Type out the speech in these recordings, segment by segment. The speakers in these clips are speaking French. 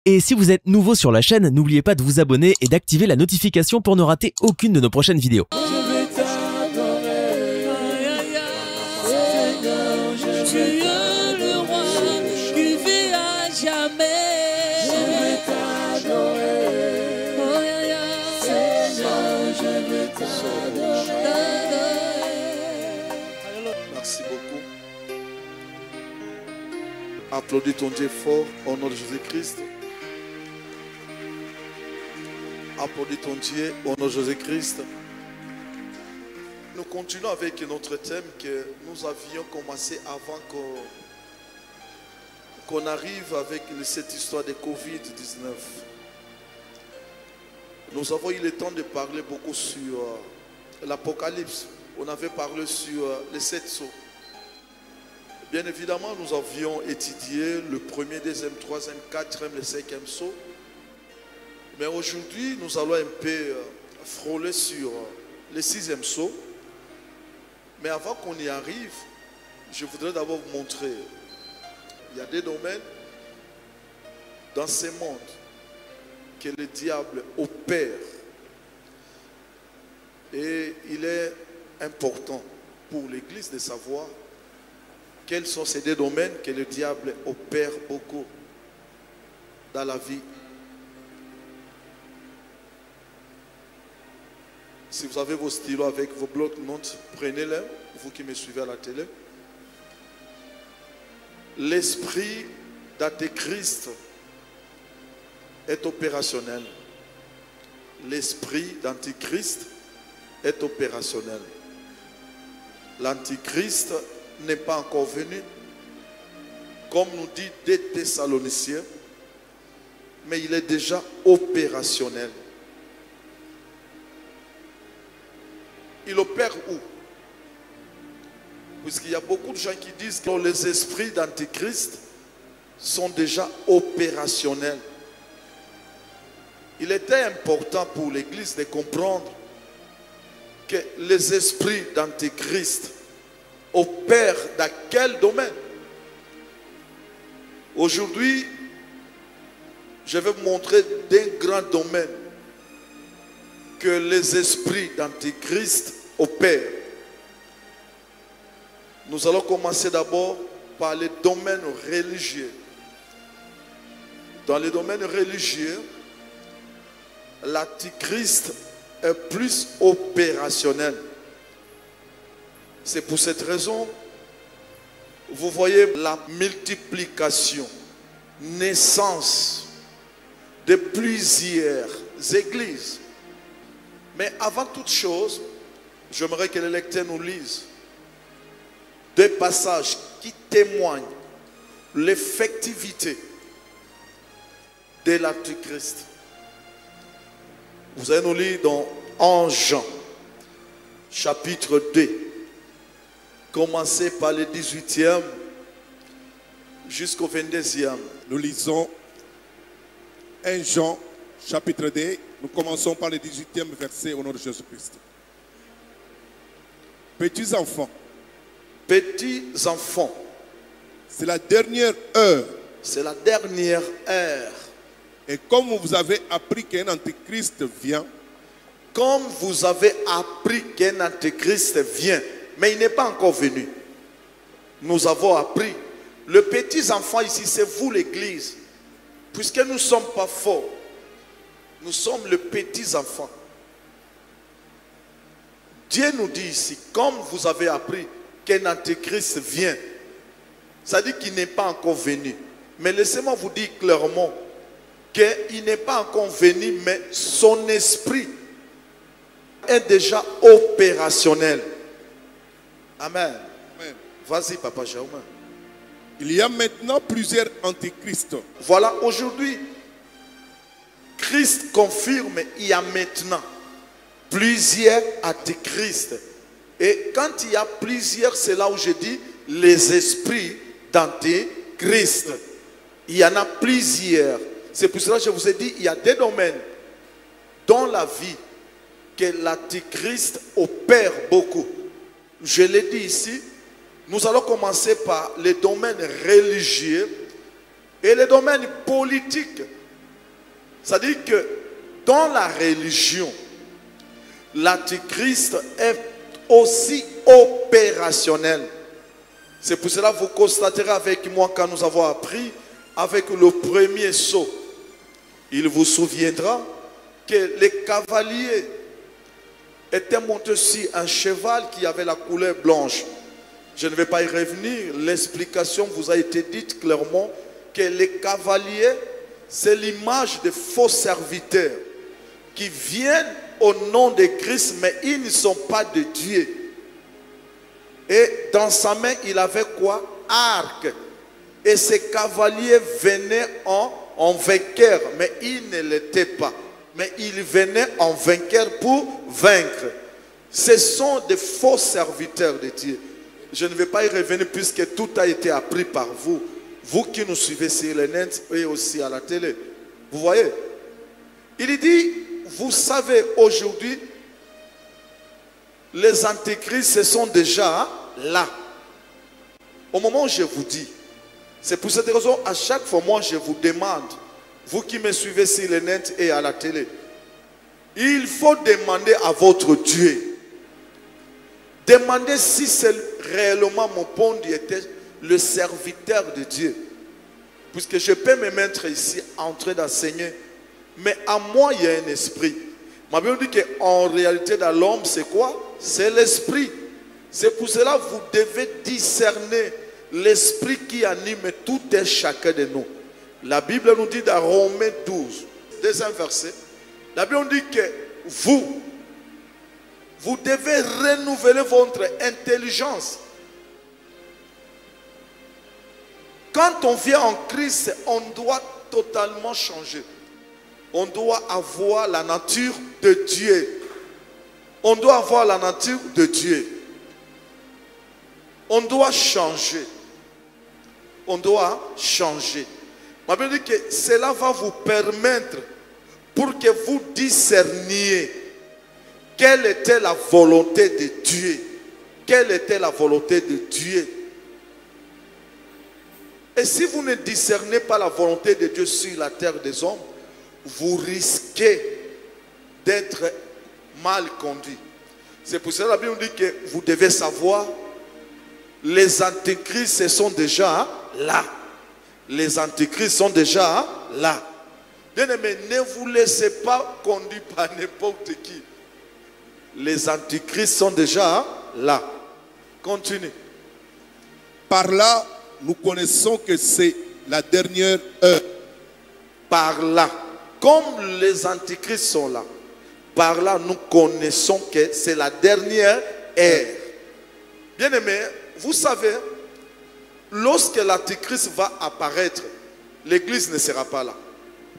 Et si vous êtes nouveau sur la chaîne, n'oubliez pas de vous abonner et d'activer la notification pour ne rater aucune de nos prochaines vidéos. Merci beaucoup. Applaudis ton Dieu fort au nom de Jésus-Christ. Applaudis ton Dieu au nom de Jésus-Christ. Nous continuons avec notre thème que nous avions commencé avant qu'on arrive avec cette histoire de Covid-19. Nous avons eu le temps de parler beaucoup sur l'Apocalypse. On avait parlé sur les 7 sceaux. Bien évidemment, nous avions étudié le premier, deuxième, troisième, quatrième, le cinquième sceau. Mais aujourd'hui, nous allons un peu frôler sur le 6e sceau. Mais avant qu'on y arrive, je voudrais d'abord vous montrer. Il y a des domaines dans ce monde que le diable opère. Et il est important pour l'Église de savoir quels sont ces deux domaines que le diable opère beaucoup dans la vie. Si vous avez vos stylos avec vos blocs-notes, prenez-les, vous qui me suivez à la télé. L'esprit d'Antéchrist est opérationnel. L'esprit d'Antéchrist est opérationnel. L'Antichrist n'est pas encore venu, comme nous dit 2 Thessaloniciens, mais il est déjà opérationnel. Il opère où? Puisqu'il y a beaucoup de gens qui disent que les esprits d'Antichrist sont déjà opérationnels. Il était important pour l'Église de comprendre que les esprits d'Antichrist opèrent dans quel domaine? Aujourd'hui, je vais vous montrer des grands domaines que les esprits d'Antichrist opèrent. Nous allons commencer d'abord par les domaines religieux. Dans les domaines religieux, l'Antichrist est plus opérationnel. C'est pour cette raison, vous voyez la multiplication, naissance de plusieurs églises. Mais avant toute chose, j'aimerais que les lecteurs nous lisent 2 passages qui témoignent l'effectivité de l'Antichrist. Vous allez nous lire dans 1 Jean, chapitre 2. Commencez par le 18e jusqu'au 22e. Nous lisons 1 Jean, chapitre 2. Nous commençons par le 18e verset au nom de Jésus-Christ. Petits enfants. Petits enfants. C'est la dernière heure. C'est la dernière heure. Et comme vous avez appris qu'un antéchrist vient. Comme vous avez appris qu'un antéchrist vient. Mais il n'est pas encore venu. Nous avons appris. Le petit enfant ici, c'est vous l'Église. Puisque nous ne sommes pas forts. Nous sommes les petits enfants. Dieu nous dit ici, comme vous avez appris qu'un antéchrist vient, ça dit qu'il n'est pas encore venu. Mais laissez-moi vous dire clairement qu'il n'est pas encore venu, mais son esprit est déjà opérationnel. Amen. Amen. Vas-y, Papa Jaume. Il y a maintenant plusieurs antéchrists. Voilà, aujourd'hui, Christ confirme, il y a maintenant plusieurs antéchrists. Et quand il y a plusieurs, c'est là où je dis les esprits d'antéchrist. Il y en a plusieurs. C'est pour cela que je vous ai dit, il y a des domaines dans la vie que l'antéchrist opère beaucoup. Je l'ai dit ici, nous allons commencer par les domaines religieux et les domaines politiques. C'est-à-dire que dans la religion, l'antichrist est aussi opérationnel. C'est pour cela que vous constaterez avec moi quand nous avons appris avec le premier sceau. Il vous souviendra que les cavaliers étaient montés sur un cheval qui avait la couleur blanche. Je ne vais pas y revenir. L'explication vous a été dite clairement que les cavaliers, c'est l'image de faux serviteurs qui viennent au nom de Christ, mais ils ne sont pas de Dieu. Et dans sa main, il avait quoi? Arc. Et ces cavaliers venaient en vainqueur, mais ils ne l'étaient pas. Mais ils venaient en vainqueur pour vaincre. Ce sont des faux serviteurs de Dieu. Je ne vais pas y revenir puisque tout a été appris par vous. Vous qui nous suivez sur le net et aussi à la télé. Vous voyez? Il dit, vous savez aujourd'hui, les antéchrists, ce sont déjà là. Au moment où je vous dis, c'est pour cette raison, à chaque fois, moi, je vous demande, vous qui me suivez sur le net et à la télé, il faut demander à votre Dieu. Demandez si c'est réellement mon bon Dieu était le serviteur de Dieu. Puisque je peux me mettre ici en train d'enseigner, mais à moi, il y a un esprit. Ma Bible dit qu'en réalité, dans l'homme, c'est quoi? C'est l'esprit. C'est pour cela que vous devez discerner l'esprit qui anime tout et chacun de nous. La Bible nous dit dans Romains 12, deuxième verset, la Bible nous dit que vous devez renouveler votre intelligence. Quand on vient en Christ, on doit totalement changer. On doit avoir la nature de Dieu. On doit avoir la nature de Dieu. On doit changer. On doit changer. Ma Bible dit que cela va vous permettre pour que vous discerniez quelle était la volonté de Dieu. Quelle était la volonté de Dieu. Et si vous ne discernez pas la volonté de Dieu sur la terre des hommes, vous risquez d'être mal conduit. C'est pour cela que la Bible dit que vous devez savoir, les antéchrists sont déjà là. Les antéchrists sont déjà là. Bien-aimés, ne vous laissez pas conduire par n'importe qui. Les antéchrists sont déjà là. Continue. Par là, nous connaissons que c'est la dernière heure. Par là, comme les antéchrists sont là, par là nous connaissons que c'est la dernière heure. Bien-aimés, vous savez, lorsque l'antéchrist va apparaître, l'église ne sera pas là.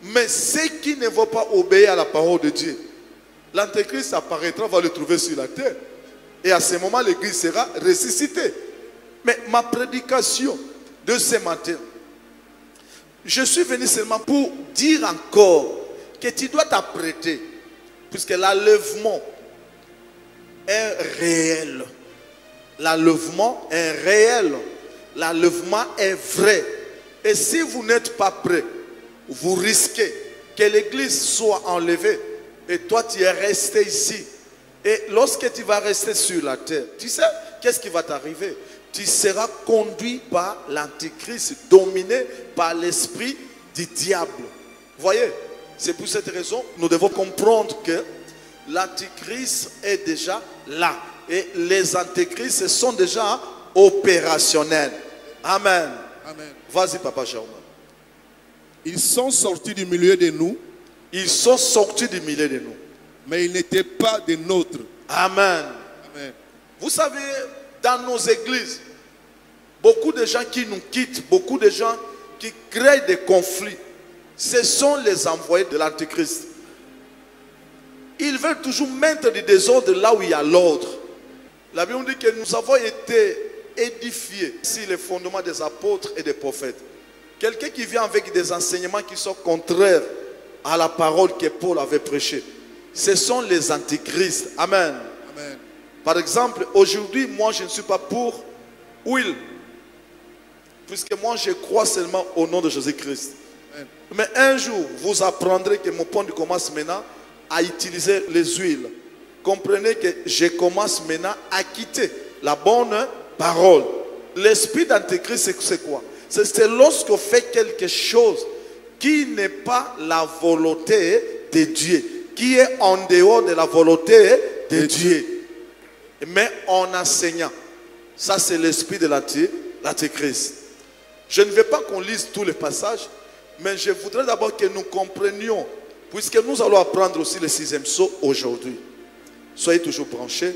Mais ceux qui ne vont pas obéir à la parole de Dieu, l'antéchrist apparaîtra, va le trouver sur la terre. Et à ce moment, l'église sera ressuscitée. Mais ma prédication de ce matin, je suis venu seulement pour dire encore que tu dois t'apprêter, puisque l'enlèvement est réel. L'enlèvement est réel. L'enlèvement est vrai. Et si vous n'êtes pas prêt, vous risquez que l'église soit enlevée et toi tu es resté ici. Et lorsque tu vas rester sur la terre, tu sais qu'est-ce qui va t'arriver? Tu seras conduit par l'antéchrist, dominé par l'esprit du diable. Vous voyez? C'est pour cette raison nous devons comprendre que l'antéchrist est déjà là. Et les antéchrists sont déjà opérationnels. Amen. Amen. Vas-y, papa Jérôme. Ils sont sortis du milieu de nous. Ils sont sortis du milieu de nous. Mais ils n'étaient pas des nôtres. Amen. Amen. Vous savez, dans nos églises, beaucoup de gens qui nous quittent, beaucoup de gens qui créent des conflits, ce sont les envoyés de l'antéchrist. Ils veulent toujours mettre du désordre là où il y a l'ordre. La Bible dit que nous avons été édifiés sur les fondements des apôtres et des prophètes. Quelqu'un qui vient avec des enseignements qui sont contraires à la parole que Paul avait prêchée, ce sont les antichrists. Amen. Amen. Par exemple, aujourd'hui, moi je ne suis pas pour Will, puisque moi je crois seulement au nom de Jésus-Christ. Mais un jour, vous apprendrez que mon pont commence maintenant à utiliser les huiles. Comprenez que je commence maintenant à quitter la bonne parole. L'esprit d'antéchrist, c'est quoi? C'est lorsqu'on fait quelque chose qui n'est pas la volonté de Dieu, qui est en dehors de la volonté de Dieu, mais en enseignant. Ça, c'est l'esprit de l'antéchrist. Je ne vais pas qu'on lise tous les passages, mais je voudrais d'abord que nous comprenions, puisque nous allons apprendre aussi le 6e sceau aujourd'hui. Soyez toujours branchés.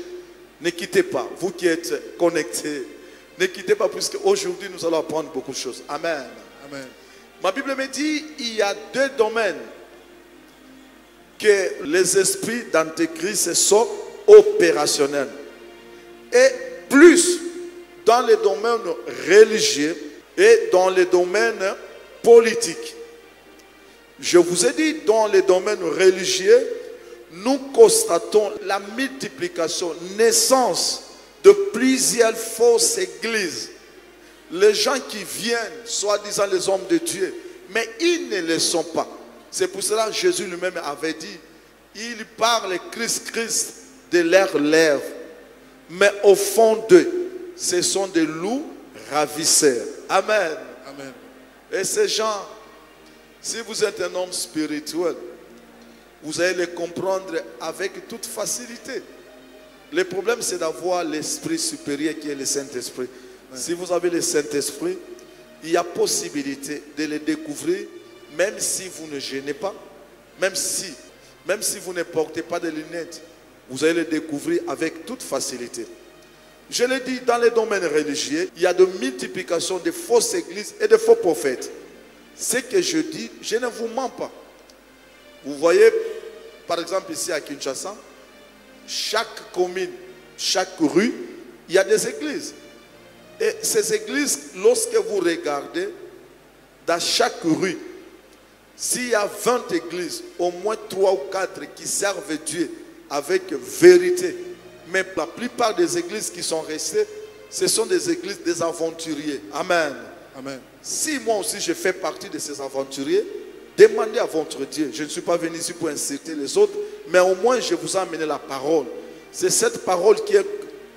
Ne quittez pas, vous qui êtes connectés. Ne quittez pas, puisque aujourd'hui nous allons apprendre beaucoup de choses. Amen. Amen. Ma Bible me dit il y a 2 domaines que les esprits d'antéchrist sont opérationnels. Et plus dans les domaines religieux et dans les domaines politiques. Je vous ai dit, dans les domaines religieux, nous constatons la multiplication, naissance de plusieurs fausses églises. Les gens qui viennent, soi-disant les hommes de Dieu, mais ils ne le sont pas. C'est pour cela que Jésus lui-même avait dit, ils parlent Christ de leurs lèvres, mais au fond d'eux, ce sont des loups ravisseurs. Amen. Amen. Et ces gens, si vous êtes un homme spirituel, vous allez les comprendre avec toute facilité. Le problème, c'est d'avoir l'esprit supérieur qui est le Saint-Esprit. Si vous avez le Saint-Esprit, il y a possibilité de le découvrir, même si vous ne gênez pas, même si vous ne portez pas de lunettes, vous allez le découvrir avec toute facilité. Je l'ai dit, dans les domaines religieux, il y a de multiplication de fausses églises et de faux prophètes. Ce que je dis, je ne vous mens pas. Vous voyez, par exemple ici à Kinshasa, chaque commune, chaque rue, il y a des églises. Et ces églises, lorsque vous regardez, dans chaque rue, s'il y a 20 églises, au moins 3 ou 4 qui servent Dieu avec vérité. Mais la plupart des églises qui sont restées, ce sont des églises des aventuriers. Amen. Amen. Si moi aussi je fais partie de ces aventuriers, demandez à votre Dieu. Je ne suis pas venu ici pour inciter les autres, mais au moins je vous ai amené la parole. C'est cette parole qui est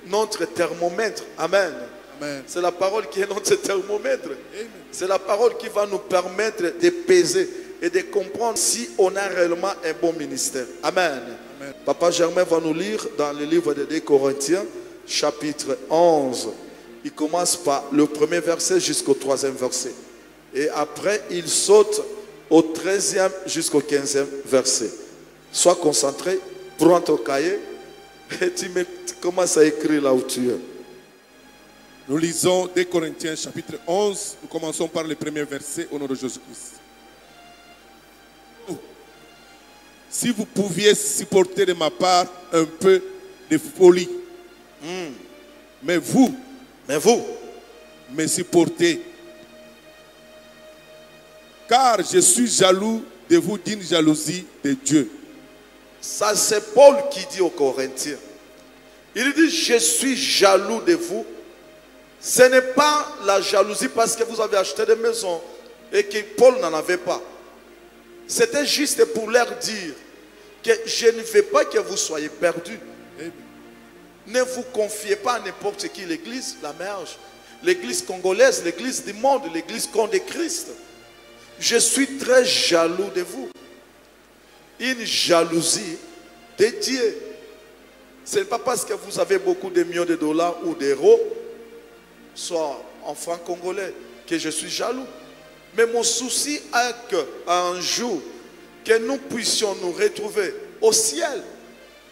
notre thermomètre. Amen. Amen. C'est la parole qui est notre thermomètre. Amen. C'est la parole qui va nous permettre de peser et de comprendre si on a réellement un bon ministère. Amen. Amen. Papa Germain va nous lire dans le livre de 2 Corinthiens, chapitre 11. Il commence par le premier verset jusqu'au 3e verset. Et après, il saute au 13e jusqu'au 15e verset. Sois concentré, prends ton cahier et tu commences à écrire là où tu es. Nous lisons 2 Corinthiens chapitre 11. Nous commençons par le premier verset au nom de Jésus-Christ. Si vous pouviez supporter de ma part un peu de folie, mais vous me supportez, car je suis jaloux de vous d'une jalousie de Dieu. Ça, c'est Paul qui dit aux Corinthiens. Il dit, je suis jaloux de vous. Ce n'est pas la jalousie parce que vous avez acheté des maisons et que Paul n'en avait pas. C'était juste pour leur dire que je ne veux pas que vous soyez perdus. Ne vous confiez pas à n'importe qui, l'église, la Merge, l'église congolaise, l'église du monde, l'église contre Christ. Je suis très jaloux de vous. Une jalousie de Dieu. Ce n'est pas parce que vous avez beaucoup de millions de dollars ou d'euros, soit en francs congolais, que je suis jaloux. Mais mon souci est qu'un jour, que nous puissions nous retrouver au ciel.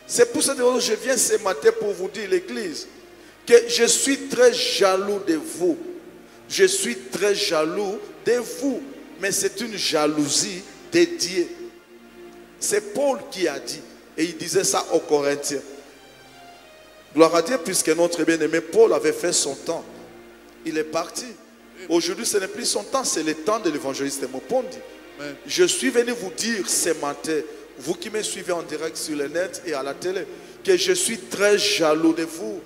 C'est pour ça que je viens ce matin pour vous dire, l'église, que je suis très jaloux de vous. Je suis très jaloux de vous. Mais c'est une jalousie de Dieu. C'est Paul qui a dit. Et il disait ça aux Corinthiens. Gloire à Dieu, puisque notre bien-aimé Paul avait fait son temps. Il est parti. Aujourd'hui, ce n'est plus son temps, c'est le temps de l'évangéliste Mopondi. Je suis venu vous dire ce matin, vous qui me suivez en direct sur le net et à la télé, que je suis très jaloux de vous.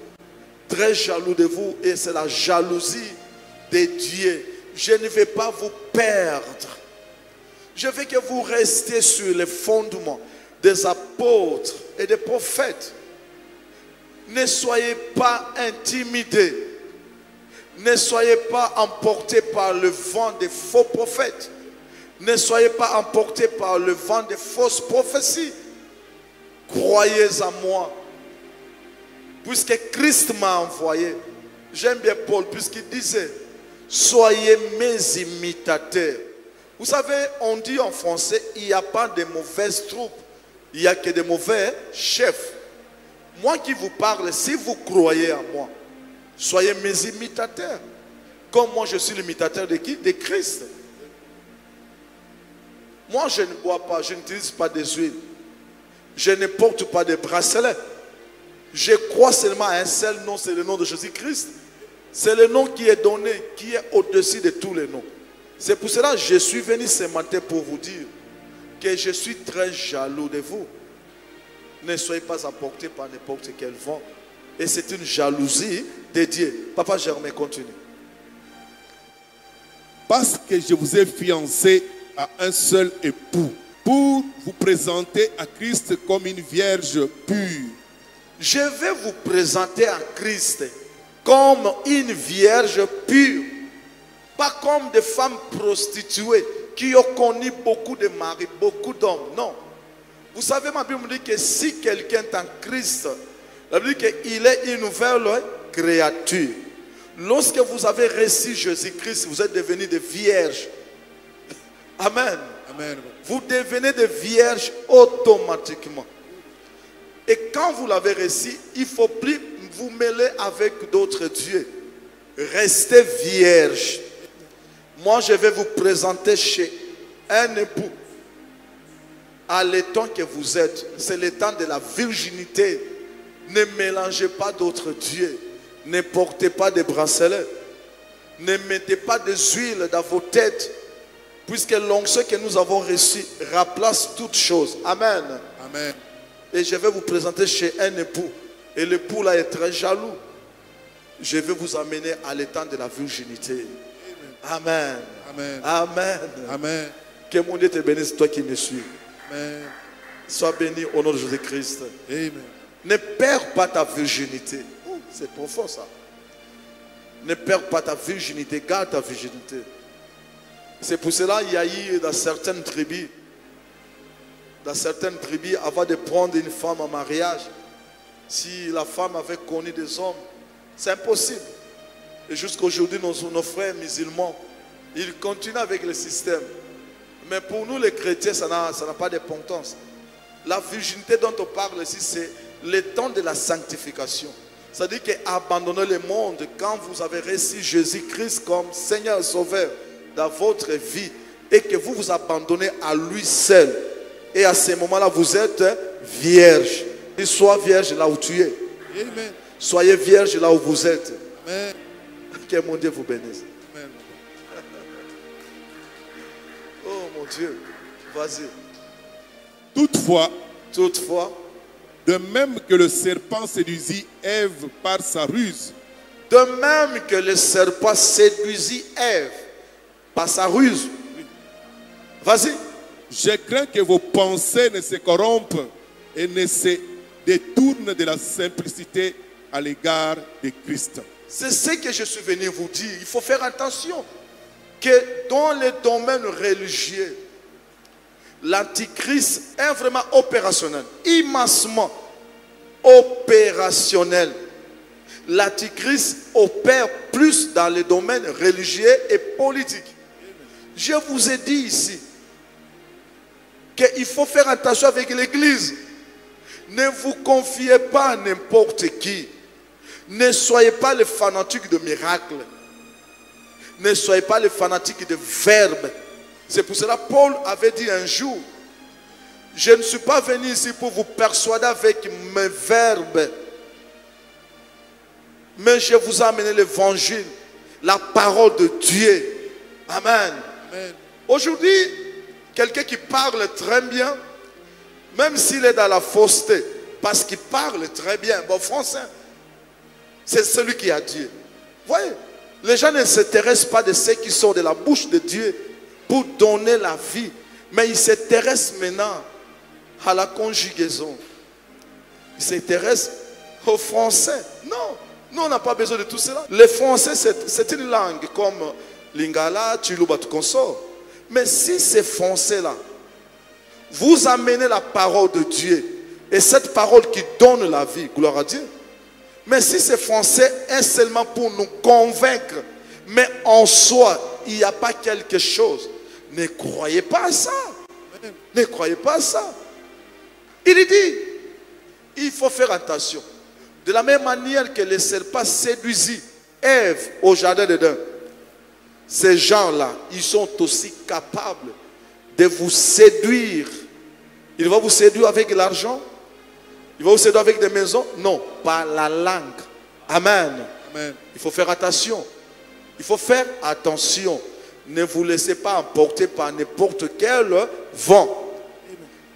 Très jaloux de vous. Et c'est la jalousie de Dieu. Je ne vais pas vous perdre. Je veux que vous restiez sur les fondements des apôtres et des prophètes. Ne soyez pas intimidés. Ne soyez pas emportés par le vent des faux prophètes. Ne soyez pas emportés par le vent des fausses prophéties. Croyez en moi. Puisque Christ m'a envoyé. J'aime bien Paul puisqu'il disait, soyez mes imitateurs. Vous savez, on dit en français, il n'y a pas de mauvaises troupes. Il n'y a que de mauvais chefs. Moi qui vous parle, si vous croyez en moi, soyez mes imitateurs. Comme moi je suis l'imitateur de qui? De Christ. Moi je ne bois pas, je n'utilise pas des huiles. Je ne porte pas de bracelets. Je crois seulement à un seul nom, c'est le nom de Jésus-Christ. C'est le nom qui est donné, qui est au-dessus de tous les noms. C'est pour cela que je suis venu ce matin pour vous dire que je suis très jaloux de vous. Ne soyez pas emportés par n'importe quel vent. Et c'est une jalousie de Dieu. Papa Germain, continue. Parce que je vous ai fiancé à un seul époux, pour vous présenter à Christ comme une vierge pure. Je vais vous présenter à Christ comme une vierge pure. Pas comme des femmes prostituées qui ont connu beaucoup de maris, beaucoup d'hommes. Non. Vous savez, ma Bible me dit que si quelqu'un est en Christ, la Bible dit qu'il est une nouvelle créature. Lorsque vous avez reçu Jésus-Christ, vous êtes devenus des vierges. Amen. Amen. Vous devenez des vierges automatiquement. Et quand vous l'avez reçu, il ne faut plus vous mêler avec d'autres dieux. Restez vierge. Moi, je vais vous présenter chez un époux. À l'état que vous êtes, c'est l'état de la virginité. Ne mélangez pas d'autres dieux. Ne portez pas de bracelets. Ne mettez pas des huiles dans vos têtes. Puisque l'onction que nous avons reçue remplace toutes choses. Amen. Amen. Et je vais vous présenter chez un époux. Et l'époux là est très jaloux. Je vais vous amener à l'état de la virginité. Amen. Amen. Amen. Amen. Que mon Dieu te bénisse, toi qui me suis. Amen. Sois béni au nom de Jésus-Christ. Amen. Ne perds pas ta virginité. Oh, c'est profond ça. Ne perds pas ta virginité, garde ta virginité. C'est pour cela qu'il y a eu dans certaines tribus, avant de prendre une femme en mariage, si la femme avait connu des hommes, c'est impossible. Et jusqu'à aujourd'hui, nos frères musulmans, ils continuent avec le système. Mais pour nous les chrétiens, ça n'a pas d'importance. La virginité dont on parle ici, c'est le temps de la sanctification. C'est-à-dire qu'abandonner le monde quand vous avez reçu Jésus-Christ comme Seigneur et Sauveur dans votre vie et que vous vous abandonnez à lui seul. Et à ce moment-là, vous êtes vierge. Et sois vierge là où tu es. Amen. Soyez vierge là où vous êtes. Amen. Que mon Dieu vous bénisse. Amen. Oh mon Dieu. Vas-y. Toutefois, de même que le serpent séduisit Ève par sa ruse, de même que le serpent séduisit Ève par sa ruse. Vas-y. je crains que vos pensées ne se corrompent et ne se détournent de la simplicité à l'égard de Christ. C'est ce que je suis venu vous dire. Il faut faire attention que dans les domaines religieux, l'antichrist est vraiment opérationnel, immensément opérationnel. L'antichrist opère plus dans les domaines religieux et politiques. Je vous ai dit ici qu'il faut faire attention avec l'église. Ne vous confiez pas à n'importe qui. Ne soyez pas les fanatiques de miracles. Ne soyez pas les fanatiques de verbes. C'est pour cela que Paul avait dit un jour, je ne suis pas venu ici pour vous persuader avec mes verbes, mais je vous ai amené l'évangile, la parole de Dieu. Amen. Amen. Aujourd'hui, quelqu'un qui parle très bien, même s'il est dans la fausseté, parce qu'il parle très bien, bon français, c'est celui qui a Dieu. Voyez, les gens ne s'intéressent pas de ce qui sort de la bouche de Dieu pour donner la vie. Mais il s'intéresse maintenant à la conjugaison. Il s'intéresse au français. Non, nous on n'a pas besoin de tout cela. Le français c'est une langue comme Lingala, Chiluba, tout consort. Mais si ces français-là, vous amenez la parole de Dieu, et cette parole qui donne la vie, gloire à Dieu. Mais si ces français est seulement pour nous convaincre, mais en soi, il n'y a pas quelque chose, ne croyez pas à ça. Ne croyez pas à ça. Il dit, il faut faire attention. De la même manière que les serpents séduisit Ève au jardin d'Éden, ces gens-là, ils sont aussi capables de vous séduire. Il va vous séduire avec l'argent? Il va vous séduire avec des maisons? Non, par la langue. Amen. Amen. Il faut faire attention. Il faut faire attention. Ne vous laissez pas emporter par n'importe quel vent.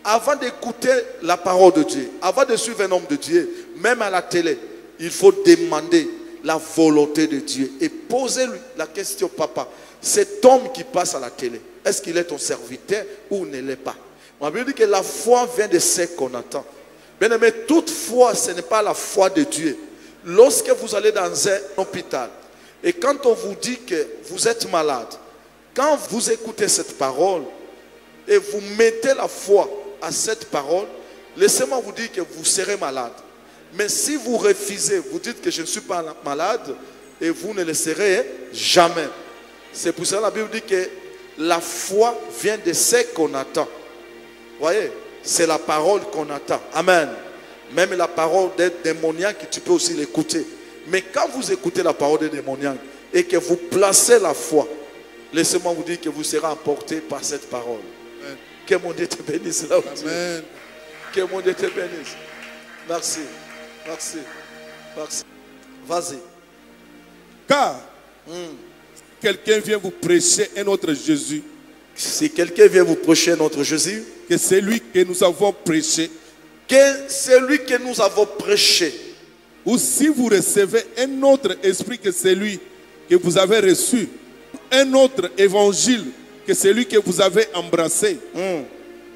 Avant d'écouter la parole de Dieu, avant de suivre un homme de Dieu, même à la télé, il faut demander la volonté de Dieu et posez-lui la question, papa, cet homme qui passe à la télé, est-ce qu'il est ton serviteur ou ne l'est pas? On veut dire que la foi vient de ce qu'on attend. Bien aimé, toute foi, ce n'est pas la foi de Dieu. Lorsque vous allez dans un hôpital et quand on vous dit que vous êtes malade, quand vous écoutez cette parole et vous mettez la foi à cette parole, laissez-moi vous dire que vous serez malade. Mais si vous refusez, vous dites que je ne suis pas malade, et vous ne le serez jamais. C'est pour ça que la Bible dit que la foi vient de ce qu'on attend. Vous voyez, c'est la parole qu'on attend. Amen. Même la parole des démoniaques, tu peux aussi l'écouter. Mais quand vous écoutez la parole des démoniaques et que vous placez la foi, laissez-moi vous dire que vous serez emporté par cette parole. Amen. Que mon Dieu te bénisse là où tu es. Que mon Dieu te bénisse. Merci. Merci. Merci. Vas-y. Car quelqu'un vient vous prêcher un autre Jésus, si quelqu'un vient vous prêcher un autre Jésus, que celui que nous avons prêché, que celui que nous avons prêché, ou si vous recevez un autre esprit que celui que vous avez reçu, un autre évangile que celui que vous avez embrassé,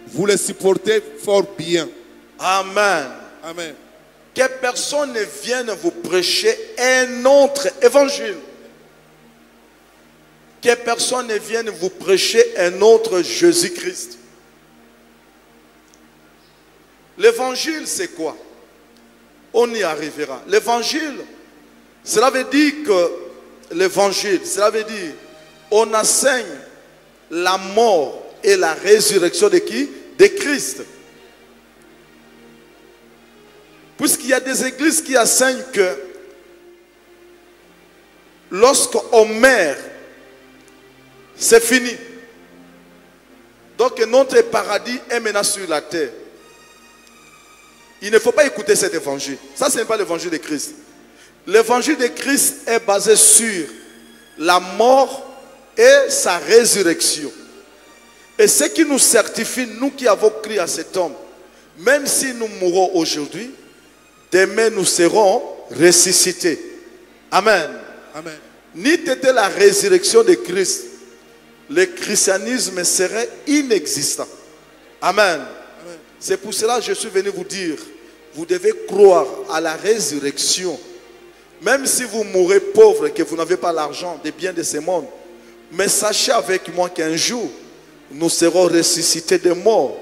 vous le supportez fort bien. Amen. Amen. Que personne ne vienne vous prêcher un autre évangile. Que personne ne vienne vous prêcher un autre Jésus-Christ. L'évangile, c'est quoi? On y arrivera. L'évangile, cela veut dire que l'évangile, cela veut dire on enseigne la mort et la résurrection de qui? De Christ. Puisqu'il y a des églises qui enseignent que lorsqu'on meurt, c'est fini. Donc notre paradis est maintenant sur la terre. Il ne faut pas écouter cet évangile. Ça, ce n'est pas l'évangile de Christ. L'évangile de Christ est basé sur la mort et sa résurrection. Et ce qui nous certifie, nous qui avons cru à cet homme, même si nous mourons aujourd'hui, demain nous serons ressuscités. Amen. Amen. Ni était la résurrection de Christ, le christianisme serait inexistant. Amen. C'est pour cela que je suis venu vous dire, vous devez croire à la résurrection. Même si vous mourrez pauvre et que vous n'avez pas l'argent des biens de ce monde, mais sachez avec moi qu'un jour, nous serons ressuscités des morts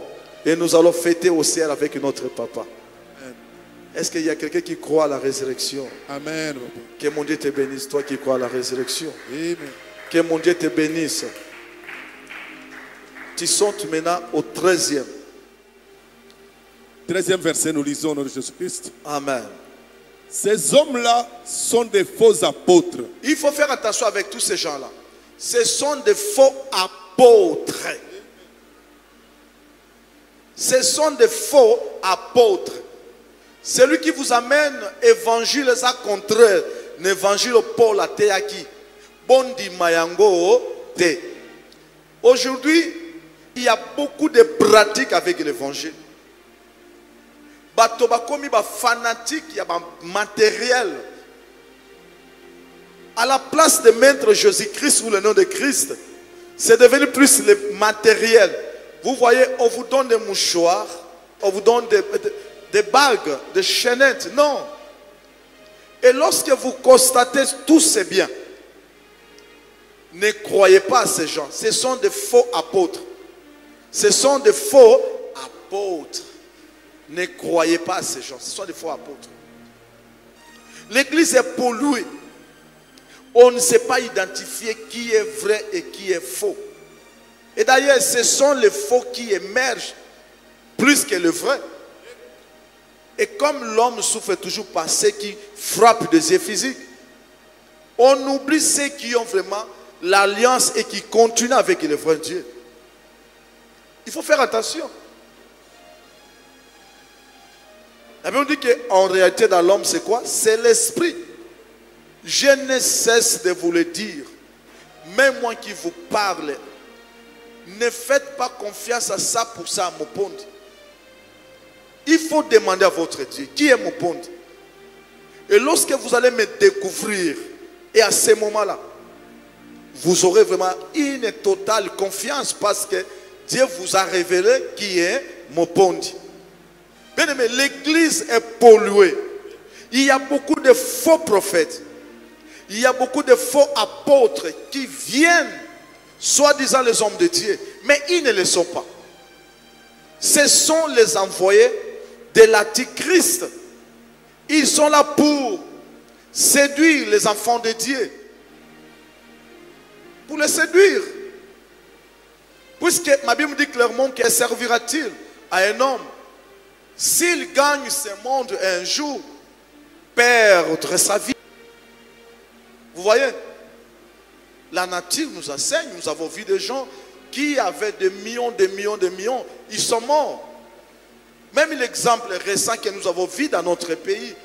et nous allons fêter au ciel avec notre papa. Est-ce qu'il y a quelqu'un qui croit à la résurrection? Amen. Que mon Dieu te bénisse, toi qui crois à la résurrection. Amen. Que mon Dieu te bénisse. Tu sautes maintenant au 13e. 13e verset, nous lisons au nom de Jésus-Christ. Amen. Ces hommes-là sont des faux apôtres. Il faut faire attention avec tous ces gens-là. Ce sont des faux apôtres. Ce sont des faux apôtres. Celui qui vous amène évangile à contraire, l'évangile Paul a théaki. Bondi mayango te. Aujourd'hui, il y a beaucoup de pratiques avec l'évangile. Bato bakomi ba fanatique, il y a ba matériel. À la place de mettre Jésus-Christ ou le nom de Christ, c'est devenu plus le matériel. Vous voyez, on vous donne des mouchoirs, on vous donne des bagues, des chaînettes. Non. Et lorsque vous constatez tous ces biens, ne croyez pas à ces gens. Ce sont des faux apôtres. Ce sont des faux apôtres. Ne croyez pas à ces gens. Ce sont des faux apôtres. L'église est polluée. On ne sait pas identifier qui est vrai et qui est faux. Et d'ailleurs, ce sont les faux qui émergent plus que le vrai. Et comme l'homme souffre toujours par ceux qui frappent des yeux physiques, on oublie ceux qui ont vraiment l'alliance et qui continuent avec le vrai Dieu. Il faut faire attention. La Bible dit qu'en réalité dans l'homme c'est quoi? C'est l'esprit. Je ne cesse de vous le dire. Même moi qui vous parle, ne faites pas confiance à ça pour ça, mon ponte. Il faut demander à votre Dieu, qui est mon ponte? Et lorsque vous allez me découvrir, et à ce moment-là, vous aurez vraiment une totale confiance parce que Dieu vous a révélé qui est mon ponte. Bien aimé, l'église est polluée. Il y a beaucoup de faux prophètes. Il y a beaucoup de faux apôtres qui viennent, soi-disant les hommes de Dieu, mais ils ne le sont pas. Ce sont les envoyés de l'Antichrist. Ils sont là pour séduire les enfants de Dieu. Pour les séduire. Puisque ma Bible dit clairement que servira-t-il à un homme s'il gagne ce monde un jour, perdre sa vie. Vous voyez, la nature nous enseigne. Nous avons vu des gens qui avaient des millions, ils sont morts. Même l'exemple récent que nous avons vu dans notre pays.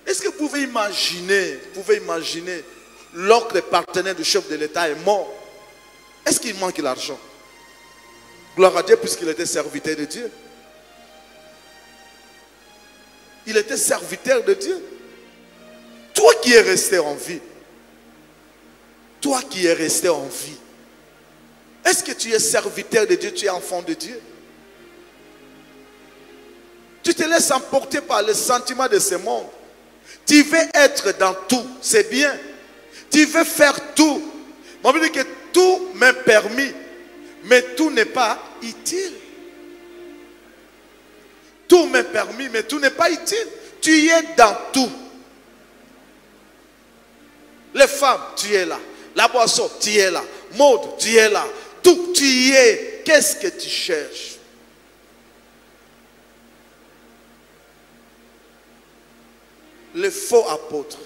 Est-ce que vous pouvez imaginer, lorsque le partenaire du chef de l'État est mort, est-ce qu'il manque l'argent? Gloire à Dieu, puisqu'il était serviteur de Dieu. Il était serviteur de Dieu. Toi qui es resté en vie, est-ce que tu es serviteur de Dieu, tu es enfant de Dieu? Tu te laisses emporter par les sentiments de ce monde. Tu veux être dans tout, c'est bien. Tu veux faire tout. On veut dire que tout m'est permis, mais tout n'est pas utile. Tout m'est permis, mais tout n'est pas utile. Tu es dans tout. Les femmes, tu es là. La boisson, tu es là. Mode, tu es là. Tout, tu y es. Qu'est-ce que tu cherches? Les faux apôtres,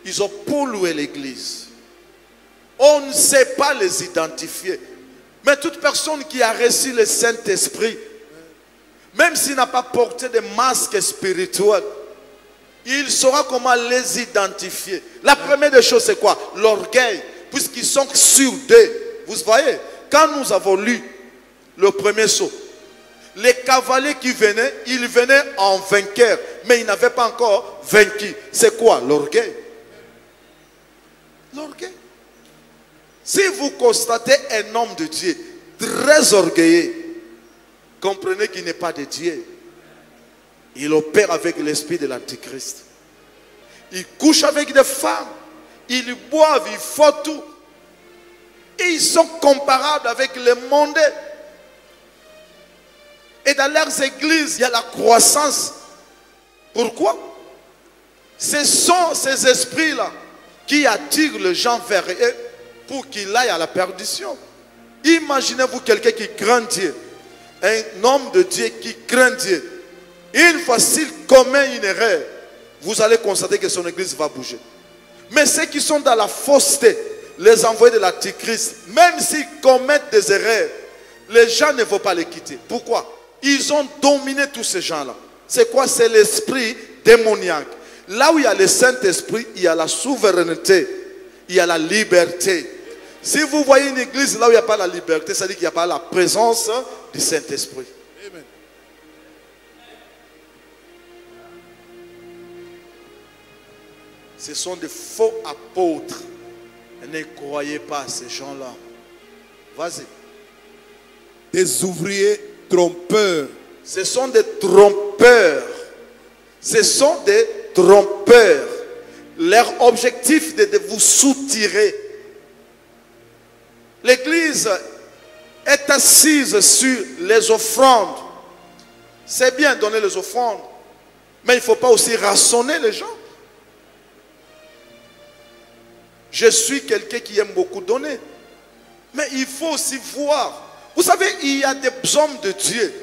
ils ont pollué l'église. On ne sait pas les identifier. Mais toute personne qui a reçu le Saint-Esprit, même s'il n'a pas porté de masque spirituel, il saura comment les identifier. La première des choses, c'est quoi? L'orgueil. Puisqu'ils sont sur d'eux. Vous voyez, quand nous avons lu le premier sceau, les cavaliers qui venaient, ils venaient en vainqueur, mais ils n'avaient pas encore vaincu. C'est quoi? L'orgueil. L'orgueil. Si vous constatez un homme de Dieu très orgueilleux, comprenez qu'il n'est pas de Dieu. Il opère avec l'esprit de l'Antichrist. Il couche avec des femmes. Ils boivent, ils font tout. Et ils sont comparables avec les mondains. Et dans leurs églises, il y a la croissance. Pourquoi? Ce sont ces esprits-là qui attirent les gens vers eux pour qu'ils aillent à la perdition. Imaginez-vous quelqu'un qui craint Dieu. Un homme de Dieu qui craint Dieu. Une fois s'il commet une erreur, vous allez constater que son église va bouger. Mais ceux qui sont dans la fausseté, les envoyés de l'Antichrist, même s'ils commettent des erreurs, les gens ne vont pas les quitter. Pourquoi? Ils ont dominé tous ces gens-là. C'est quoi? C'est l'esprit démoniaque. Là où il y a le Saint-Esprit, il y a la souveraineté, il y a la liberté. Si vous voyez une église là où il n'y a pas la liberté, ça veut dire qu'il n'y a pas la présence du Saint-Esprit. Amen. Ce sont des faux apôtres. Ne croyez pas à ces gens-là. Vas-y. Des ouvriers trompeurs. Ce sont des trompeurs. Ce sont des trompeurs. Leur objectif est de vous soutirer. L'Église est assise sur les offrandes. C'est bien donner les offrandes, mais il ne faut pas aussi rançonner les gens. Je suis quelqu'un qui aime beaucoup donner, mais il faut aussi voir. Vous savez, il y a des hommes de Dieu.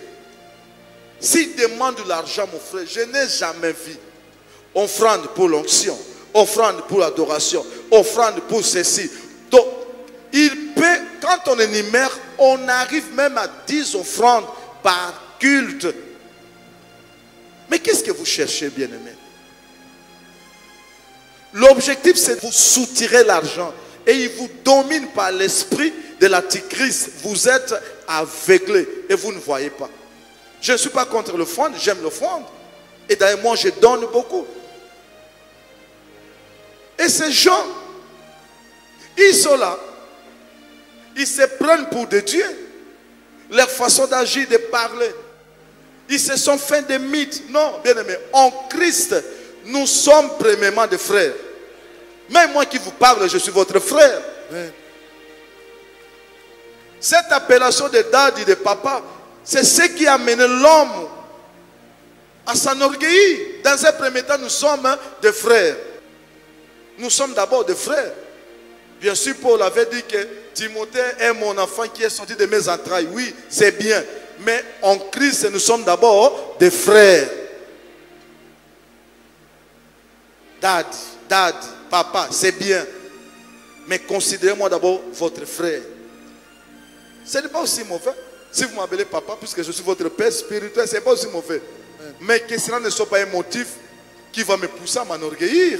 S'ils demandent de l'argent, mon frère, je n'ai jamais vu. Offrande pour l'onction, offrande pour l'adoration, offrande pour ceci. Donc, il peut, quand on énumère, on arrive même à 10 offrandes par culte. Mais qu'est-ce que vous cherchez, bien-aimés? L'objectif, c'est de vous soutirer l'argent. Et il vous domine par l'esprit de l'antichrist. Vous êtes aveuglés et vous ne voyez pas. Je ne suis pas contre l'offrande, j'aime l'offrande. Et d'ailleurs, moi, je donne beaucoup. Et ces gens, ils sont là. Ils se prennent pour des dieux. Leur façon d'agir, de parler. Ils se sont fait des mythes. Non, bien aimé, en Christ, nous sommes premièrement des frères. Même moi qui vous parle, je suis votre frère. Amen. Cette appellation de daddy, de papa, c'est ce qui a amené l'homme à s'enorgueillir. Dans un premier temps, nous sommes des frères. Nous sommes d'abord des frères. Bien sûr, Paul avait dit que Timothée est mon enfant qui est sorti de mes entrailles. Oui, c'est bien. Mais en Christ, nous sommes d'abord des frères. Dad, papa, c'est bien. Mais considérez-moi d'abord votre frère. Ce n'est pas aussi mauvais. Si vous m'appelez papa, puisque je suis votre père spirituel, ce n'est pas aussi mauvais. Mais que cela ne soit pas un motif qui va me pousser à m'enorgueillir.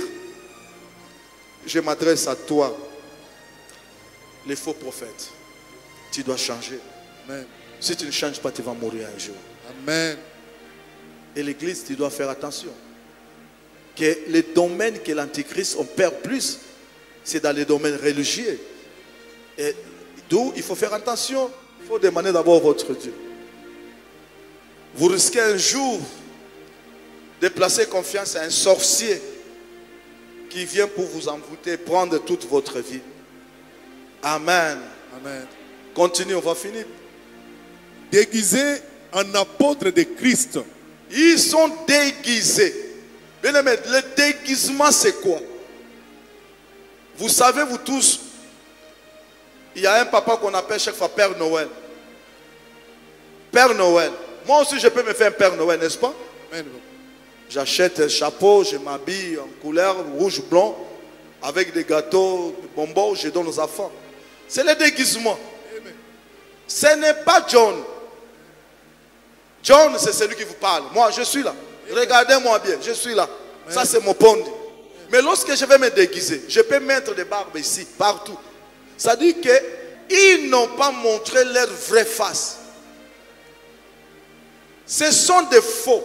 Je m'adresse à toi, les faux prophètes. Tu dois changer. Amen. Si tu ne changes pas, tu vas mourir un jour. Amen. Et l'église, tu dois faire attention. Que les domaines que l'antichrist on perd plus, c'est dans les domaines religieux. Et d'où il faut faire attention. Il faut demander d'abord votre Dieu. Vous risquez un jour de placer confiance à un sorcier qui vient pour vous envoûter, prendre toute votre vie. Amen. Amen. Continue, on va finir. Déguisés en apôtres de Christ. Ils sont déguisés. Bien aimé, le déguisement c'est quoi? Vous savez, vous tous, il y a un papa qu'on appelle chaque fois Père Noël. Père Noël. Moi aussi je peux me faire un Père Noël, n'est-ce pas? Amen. J'achète un chapeau, je m'habille en couleur rouge, blanc, avec des gâteaux, des bonbons, je donne aux enfants. C'est le déguisement. Amen. Ce n'est pas John. John, c'est celui qui vous parle. Moi, je suis là. Regardez-moi bien, je suis là. Amen. Ça, c'est mon pondi. Mais lorsque je vais me déguiser, je peux mettre des barbes ici, partout. Ça dit qu'ils n'ont pas montré leur vraie face. Ce sont des faux,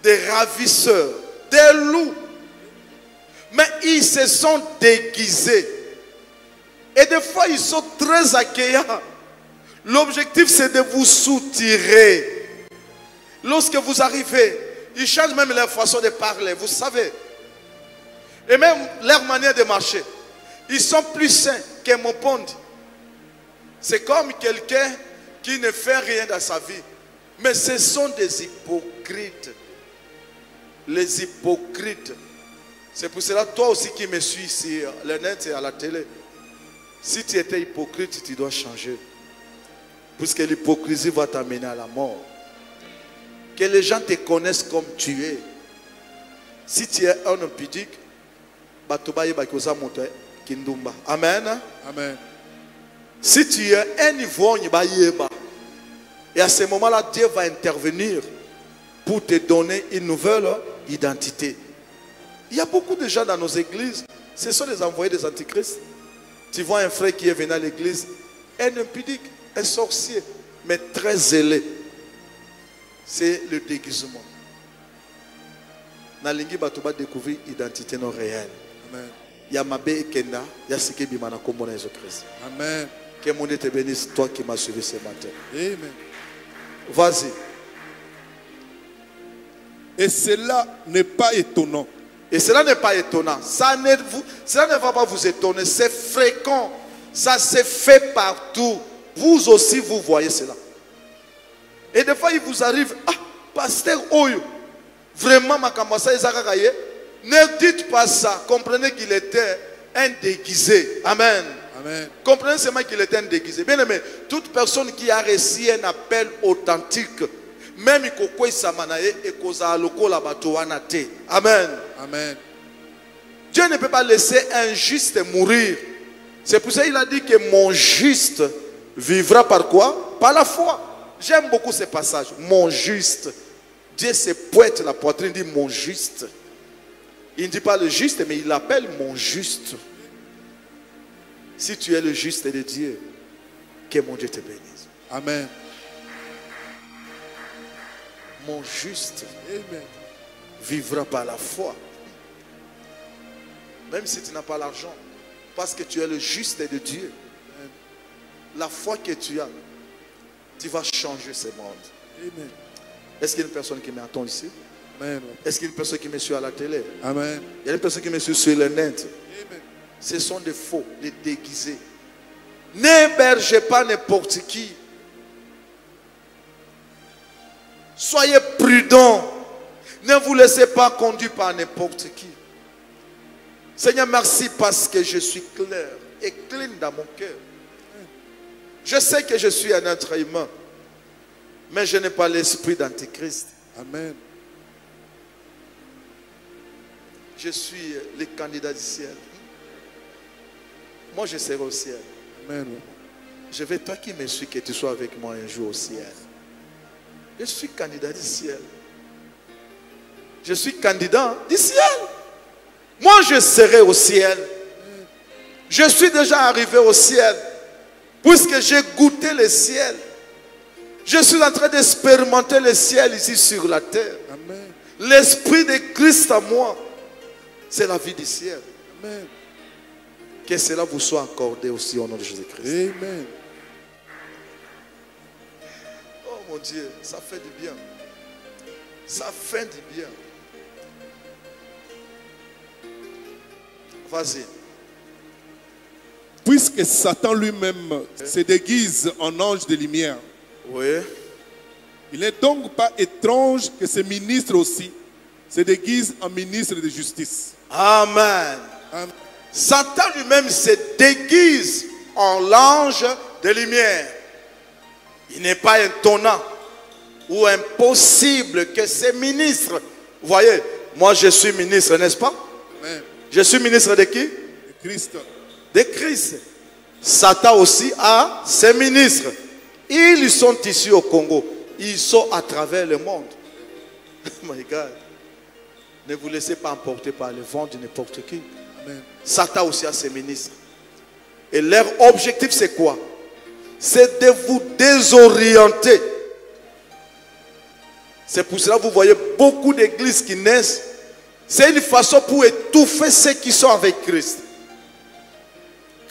des ravisseurs, des loups. Mais ils se sont déguisés. Et des fois, ils sont très accueillants. L'objectif, c'est de vous soutirer. Lorsque vous arrivez, ils changent même leur façon de parler, vous savez. Et même leur manière de marcher. Ils sont plus sains que mon pondi. C'est comme quelqu'un qui ne fait rien dans sa vie. Mais ce sont des hypocrites. Les hypocrites. C'est pour cela, toi aussi qui me suis ici, le net et à la télé. Si tu étais hypocrite, tu dois changer. Puisque l'hypocrisie va t'amener à la mort. Que les gens te connaissent comme tu es. Si tu es un impudique, amen. Amen. Si tu es un ivrogne, et à ce moment-là, Dieu va intervenir pour te donner une nouvelle identité. Il y a beaucoup de gens dans nos églises, ce sont les envoyés des antichrists. Tu vois un frère qui est venu à l'église, un impudique, un sorcier, mais très zélé. C'est le déguisement. Nalingi batuba découvrir l'identité non réelle. Amen. Il y a Mabé et Kenda, il y a Sike Bimana Kombona Jésus-Christ. Amen. Que mon Dieu te bénisse, toi qui m'as suivi ce matin. Amen. Vas-y. Et cela n'est pas étonnant. Et cela n'est pas étonnant. Cela ne va pas vous étonner. C'est fréquent. Ça se fait partout. Vous aussi, vous voyez cela. Et des fois, il vous arrive, ah, pasteur Oyo, vraiment, Makambasa Ezakakaye, ne dites pas ça. Comprenez qu'il était un déguisé. Amen. Amen. Comprenez seulement qu'il était un déguisé. Bien aimé, toute personne qui a reçu un appel authentique, même Ikokwe Samanaye et Koza Aloko Labatoana te. Amen. Amen. Dieu ne peut pas laisser un juste mourir. C'est pour ça qu'il a dit que mon juste vivra par quoi? Par la foi. J'aime beaucoup ce passage. Mon juste. Dieu se pointe la poitrine, il dit mon juste. Il ne dit pas le juste, mais il l'appelle mon juste. Si tu es le juste de Dieu, que mon Dieu te bénisse. Amen. Mon juste Amen. vivra par la foi. Même si tu n'as pas l'argent, parce que tu es le juste de Dieu. Amen. La foi que tu as, tu vas changer ce monde. Amen. Est-ce qu'il y a une personne qui m'entend ici? Amen. Est-ce qu'il y a une personne qui me suit à la télé? Amen. Il y a une personne qui me suit sur le net. Amen. Ce sont des faux, des déguisés. N'hébergez pas n'importe qui. Soyez prudents. Ne vous laissez pas conduire par n'importe qui. Seigneur, merci parce que je suis clair et clean dans mon cœur. Je sais que je suis un être humain, mais je n'ai pas l'esprit d'Antichrist. Amen. Je suis le candidat du ciel. Moi, je serai au ciel. Amen. Je veux, toi qui me suis, que tu sois avec moi un jour au ciel. Je suis candidat du ciel. Je suis candidat du ciel. Moi, je serai au ciel. Je suis déjà arrivé au ciel. Puisque j'ai goûté le ciel. Je suis en train d'expérimenter le ciel ici sur la terre. Amen. L'esprit de Christ à moi, c'est la vie du ciel. Amen. Que cela vous soit accordé aussi au nom de Jésus-Christ. Amen. Oh mon Dieu, ça fait du bien. Ça fait du bien. Vas-y. Puisque Satan lui-même se déguise en ange de lumière, Oui. il n'est donc pas étrange que ces ministres aussi se déguisent en ministres de justice. Amen. Amen. Satan lui-même se déguise en l'ange de lumière. Il n'est pas étonnant ou impossible que ces ministres, vous voyez, moi je suis ministre, n'est-ce pas? Amen. Je suis ministre de qui? De Christ. De Christ. Satan aussi a ses ministres. Ils sont ici au Congo. Ils sont à travers le monde. Oh my God. Ne vous laissez pas emporter par le vent de n'importe qui. Amen. Satan aussi a ses ministres. Et leur objectif c'est quoi? C'est de vous désorienter. C'est pour cela que vous voyez beaucoup d'églises qui naissent. C'est une façon pour étouffer ceux qui sont avec Christ.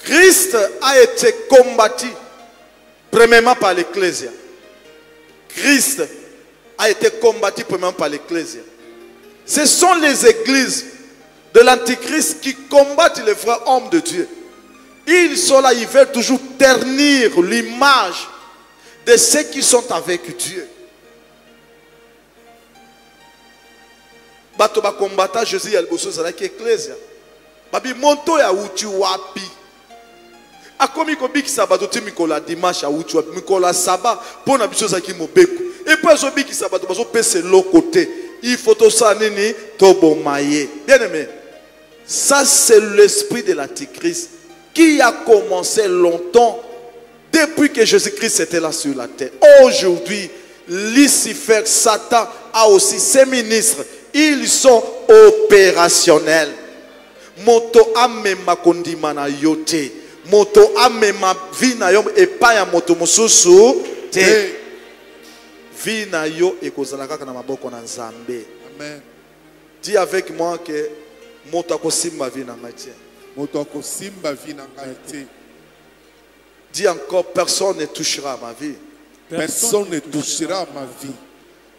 Christ a été combattu premièrement par l'Ecclésia. Christ a été combattu premièrement par l'Ecclésia. Ce sont les églises de l'Antichrist qui combattent les vrais hommes de Dieu. Ils sont là, ils veulent toujours ternir l'image de ceux qui sont avec Dieu. Bato ba combattant Jésus ya liboso zalaki Ecclésia. Babi monto ya uti wapi. Akomi kobikisa bato ti mikola dimanche ya uti wapi. Mikola saba pona biso zaki mobeko. Et puis zo bikisa bato bazo pese l'autre côté. Il faut tout ça nini tobomaye. Bien aimé. Ça c'est l'esprit de l'Antichrist qui a commencé longtemps depuis que Jésus-Christ était là sur la terre. Aujourd'hui, Lucifer, Satan a aussi ses ministres. Ils sont opérationnels. Moto amema kondima na yote. Moto amema vina yo epa ya moto mususu te. Vina yo ekozalaka na maboko na Nzambe. Amen. Dis avec moi que moto akosimba vina ngatie. Moto akosimba vi na ngai te. Dis encore, personne ne touchera à ma vie. Personne ne touchera ma vie.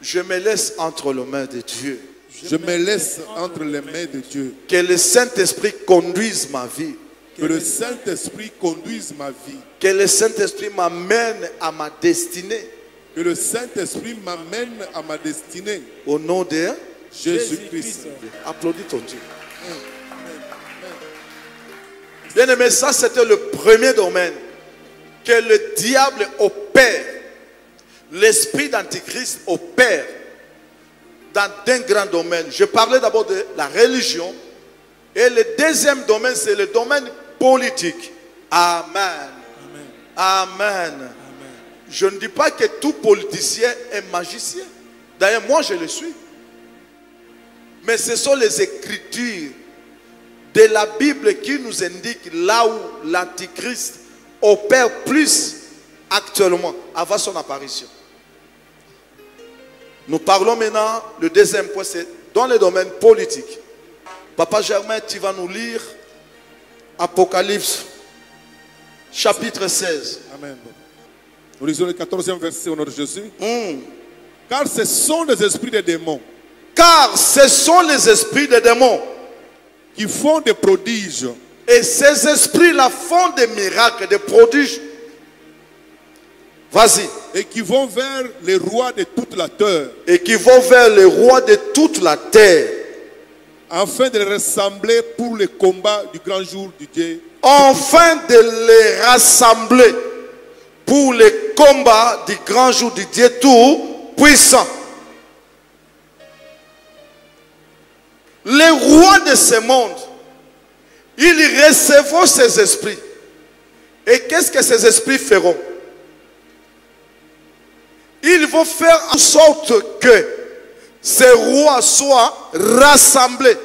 Je me laisse entre les mains de Dieu. Je me laisse entre les mains de Dieu. Que le Saint-Esprit conduise ma vie. Que le Saint-Esprit conduise ma vie. Que le Saint-Esprit m'amène à ma destinée. Que le Saint-Esprit m'amène à ma destinée. Au nom de Jésus-Christ. Applaudis ton Dieu. Bien aimé, ça c'était le premier domaine que le diable opère. L'esprit d'Antichrist opère dans un grand domaine. Je parlais d'abord de la religion. Et le deuxième domaine, c'est le domaine politique. Amen. Amen. Amen. Je ne dis pas que tout politicien est magicien. D'ailleurs, moi, je le suis. Mais ce sont les écritures de la Bible qui nous indiquent là où l'Antichrist opère plus actuellement, avant son apparition. Nous parlons maintenant, le deuxième point, c'est dans le domaine politique. Papa Germain, tu vas nous lire Apocalypse, chapitre 16. Amen. Nous lisons le 14e verset au nom de Jésus. Car ce sont les esprits des démons. Car ce sont les esprits des démons qui font des prodiges. Et ces esprits-là font des miracles, des prodiges. Vas-y. Et qui vont vers les rois de toute la terre. Et qui vont vers les rois de toute la terre. Afin de les rassembler pour le combat du grand jour du Dieu. Afin de les rassembler pour le combat du grand jour du Dieu tout puissant. Les rois de ce monde, ils recevront ces esprits. Et qu'est-ce que ces esprits feront? Ils vont faire en sorte que ces rois soient rassemblés.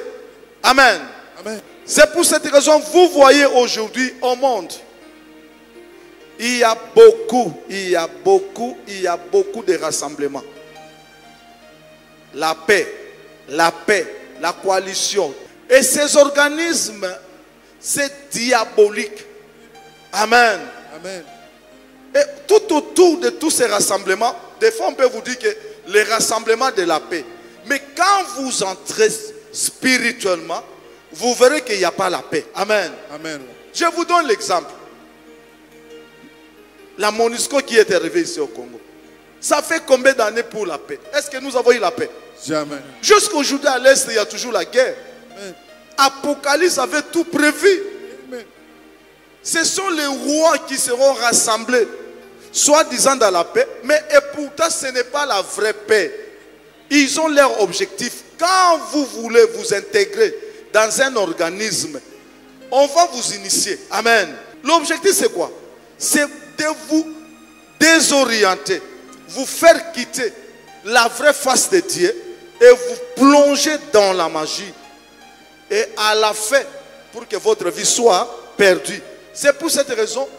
Amen. Amen. C'est pour cette raison que vous voyez aujourd'hui au monde, il y a beaucoup de rassemblements. La paix, la coalition. Et ces organismes, c'est diabolique. Amen. Amen. Et tout autour de tous ces rassemblements, des fois on peut vous dire que les rassemblements de la paix. Mais quand vous entrez spirituellement, vous verrez qu'il n'y a pas la paix. Amen. Amen. Je vous donne l'exemple. La MONUSCO qui est arrivée ici au Congo. Ça fait combien d'années pour la paix? Est-ce que nous avons eu la paix? Jamais. Jusqu'aujourd'hui à l'Est, il y a toujours la guerre. Amen. Apocalypse avait tout prévu. Amen. Ce sont les rois qui seront rassemblés, soi-disant dans la paix, mais et pourtant ce n'est pas la vraie paix. Ils ont leur objectif. Quand vous voulez vous intégrer dans un organisme, on va vous initier. Amen. L'objectif c'est quoi? C'est de vous désorienter, vous faire quitter la vraie face de Dieu et vous plonger dans la magie. Et à la fin, pour que votre vie soit perdue. C'est pour cette raison,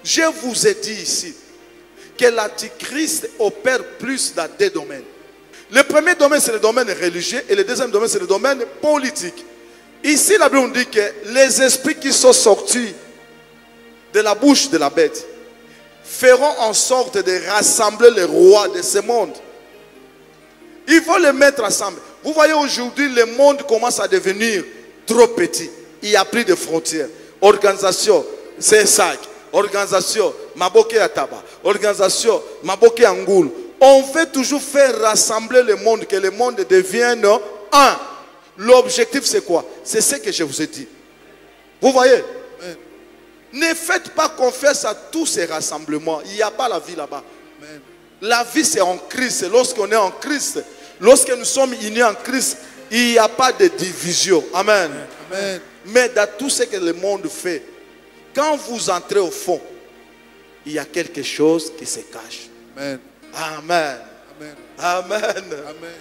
je vous ai dit ici que l'Antichrist opère plus dans deux domaines. Le premier domaine, c'est le domaine religieux et le deuxième domaine, c'est le domaine politique. Ici, la Bible dit que les esprits qui sont sortis de la bouche de la bête feront en sorte de rassembler les rois de ce monde. Ils vont les mettre ensemble. Vous voyez aujourd'hui, le monde commence à devenir trop petit. Il n'y a plus de frontières. Organisation, CESAC, organisation, Maboke Ataba, organisation, Maboke Angoul. On veut toujours faire rassembler le monde, que le monde devienne un. L'objectif c'est quoi? C'est ce que je vous ai dit. Vous voyez? Ne faites pas confiance à tous ces rassemblements. Il n'y a pas la vie là-bas. La vie c'est en Christ. Lorsqu'on est en Christ, lorsque nous sommes unis en Christ, il n'y a pas de division. Amen. Amen. Mais dans tout ce que le monde fait, quand vous entrez au fond, il y a quelque chose qui se cache. Amen. Amen. Amen. Amen. Amen.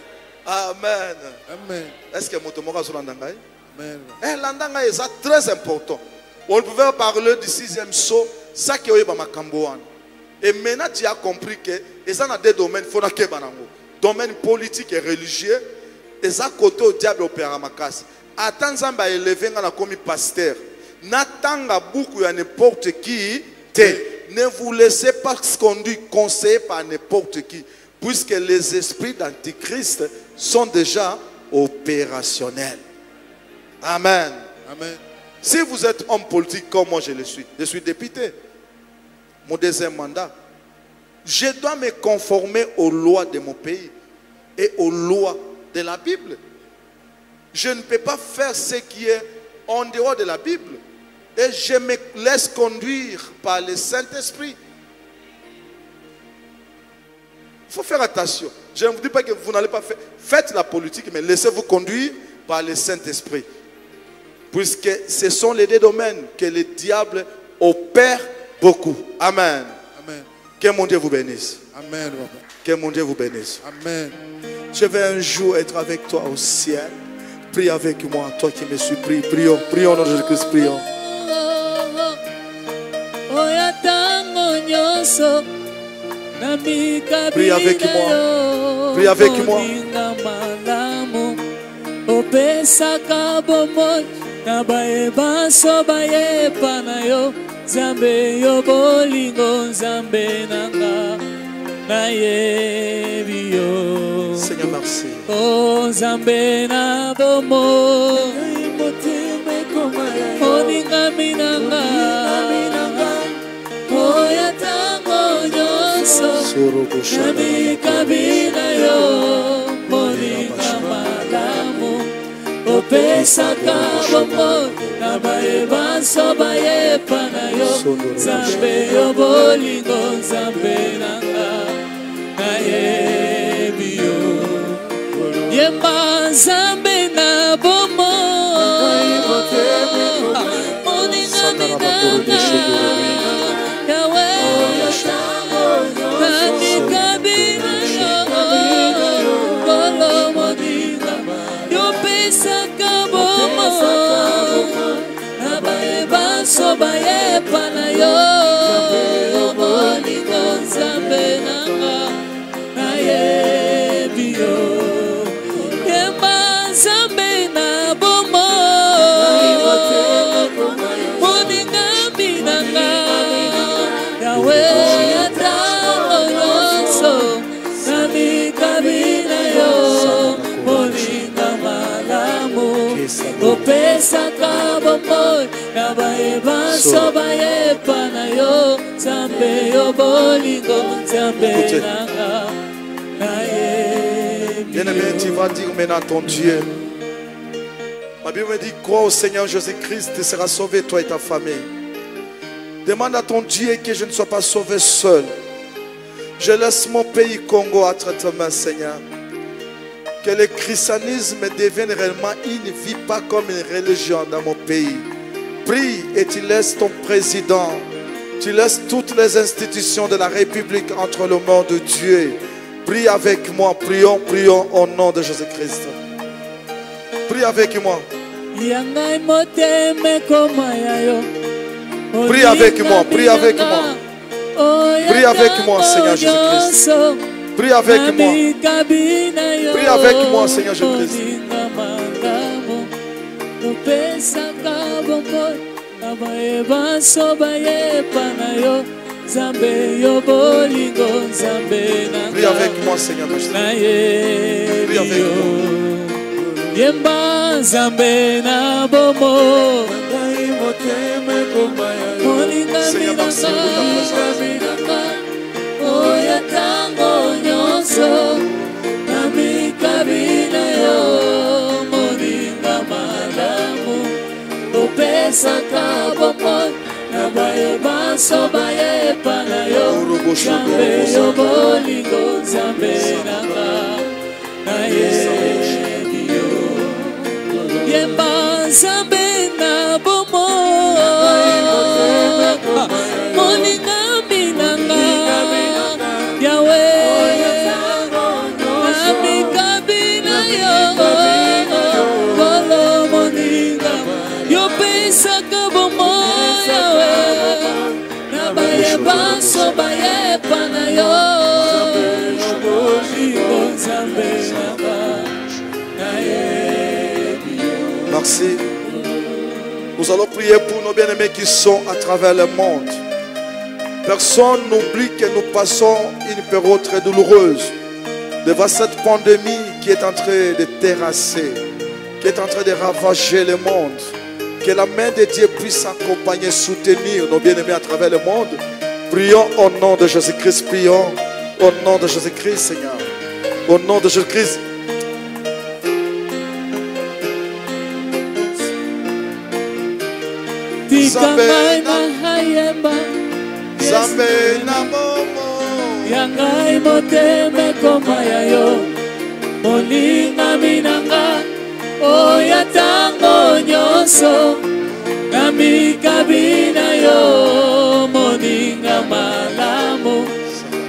Amen. Amen. Est-ce que Motomoka sur l'andangaï? Amen. L'andangaï est très important. On pouvait parler du 6e saut, ça qui est ma Kambouane. Et maintenant tu as compris que ils ont deux domaines, il faut que banango. Domaine politique et religieux, et à côté au diable opéra makas. Attends, élevé comme pasteur. N'attends beaucoup à n'importe qui. ne vous laissez pas conduire, conseiller par n'importe qui, puisque les esprits d'Antichrist sont déjà opérationnels. Amen. Amen. Si vous êtes homme politique comme moi je le suis, je suis député, mon deuxième mandat, je dois me conformer aux lois de mon pays et aux lois de la Bible. Je ne peux pas faire ce qui est en dehors de la Bible. Et je me laisse conduire par le Saint-Esprit. Il faut faire attention. Je ne vous dis pas que vous n'allez pas faire. Faites la politique, mais laissez-vous conduire par le Saint-Esprit. Puisque ce sont les deux domaines que le diable opère beaucoup. Amen. Amen. Que mon Dieu vous bénisse. Amen. Que mon Dieu vous bénisse. Amen. Je vais un jour être avec toi au ciel. Prie avec moi, toi qui me suis pris. Prions, prions dans Jésus-Christ, prions. Prie avec moi. Prie avec moi. Seigneur, merci. Oh Zambena bomo, oninga minanga, oyatango nyoso, nami kabina yo, oninga malamu, opesa kabomo, nabaye baso baye pana yo, Zambe yo bolingo Zambenanga, naye biyo. Yemba Zambe na bomo, moninga minanga, Yahweh, nani kabina yo, kolo moninga, yo pesa kabomo, nabaye baso baye pana yo, moninga Zambe nanga, naye biyo. Zambe na bomo, moninga binanga, Yahweh yatango nyonso, nami kabina yo, moninga malamu, opesa kabomo, nabaye baso baye pana yo, Zambe yo bolingo, Zambe nanga, naye. Bien-aimé, tu vas dire maintenant ton Dieu. Ma Bible me dit, crois au Seigneur Jésus-Christ, tu seras sauvé, toi et ta famille. Demande à ton Dieu que je ne sois pas sauvé seul. Je laisse mon pays Congo entre tes mains, Seigneur. Que le christianisme devienne réellement, il ne vit pas comme une religion dans mon pays. Prie et tu laisses ton président, tu laisses toutes les institutions de la République entre les mains de Dieu. Prie avec moi, prions, prions au nom de Jésus-Christ. Prie avec moi. Prie avec moi, prie avec moi. Prie avec moi, Seigneur Jésus-Christ. Prie avec moi. Prie avec moi, Seigneur Jésus-Christ. Prie avec moi, Seigneur. Prie avec moi. Yemba Zambe na bomo, Seigneur, merci pour ta présence. Oyatango nyonso, nami kabina yo, moninga malamu, opesa kabomo, nabaye baso baye pana yo, Zambe yo bolingo Zambe nanga, naye. Yemba Zambe na bomo, moninga minanga, Yahweh, nami kabina yo, kolo moninga, yo pesa kabomo, Yahweh, nabaye baso baye pana yo, bolingo Zambe nanga, naye. Merci. Nous allons prier pour nos bien-aimés qui sont à travers le monde. Personne n'oublie que nous passons une période très douloureuse devant cette pandémie qui est en train de terrasser, qui est en train de ravager le monde. Que la main de Dieu puisse accompagner, soutenir nos bien-aimés à travers le monde. Prions au nom de Jésus-Christ, prions au nom de Jésus-Christ, Seigneur. Au nom de Jésus-Christ. Tikangai mahayemba Zambe na momo Yangai moteme koma yayo Molinga minanga Oya tango nyoso Namikabina yo Moninga malamu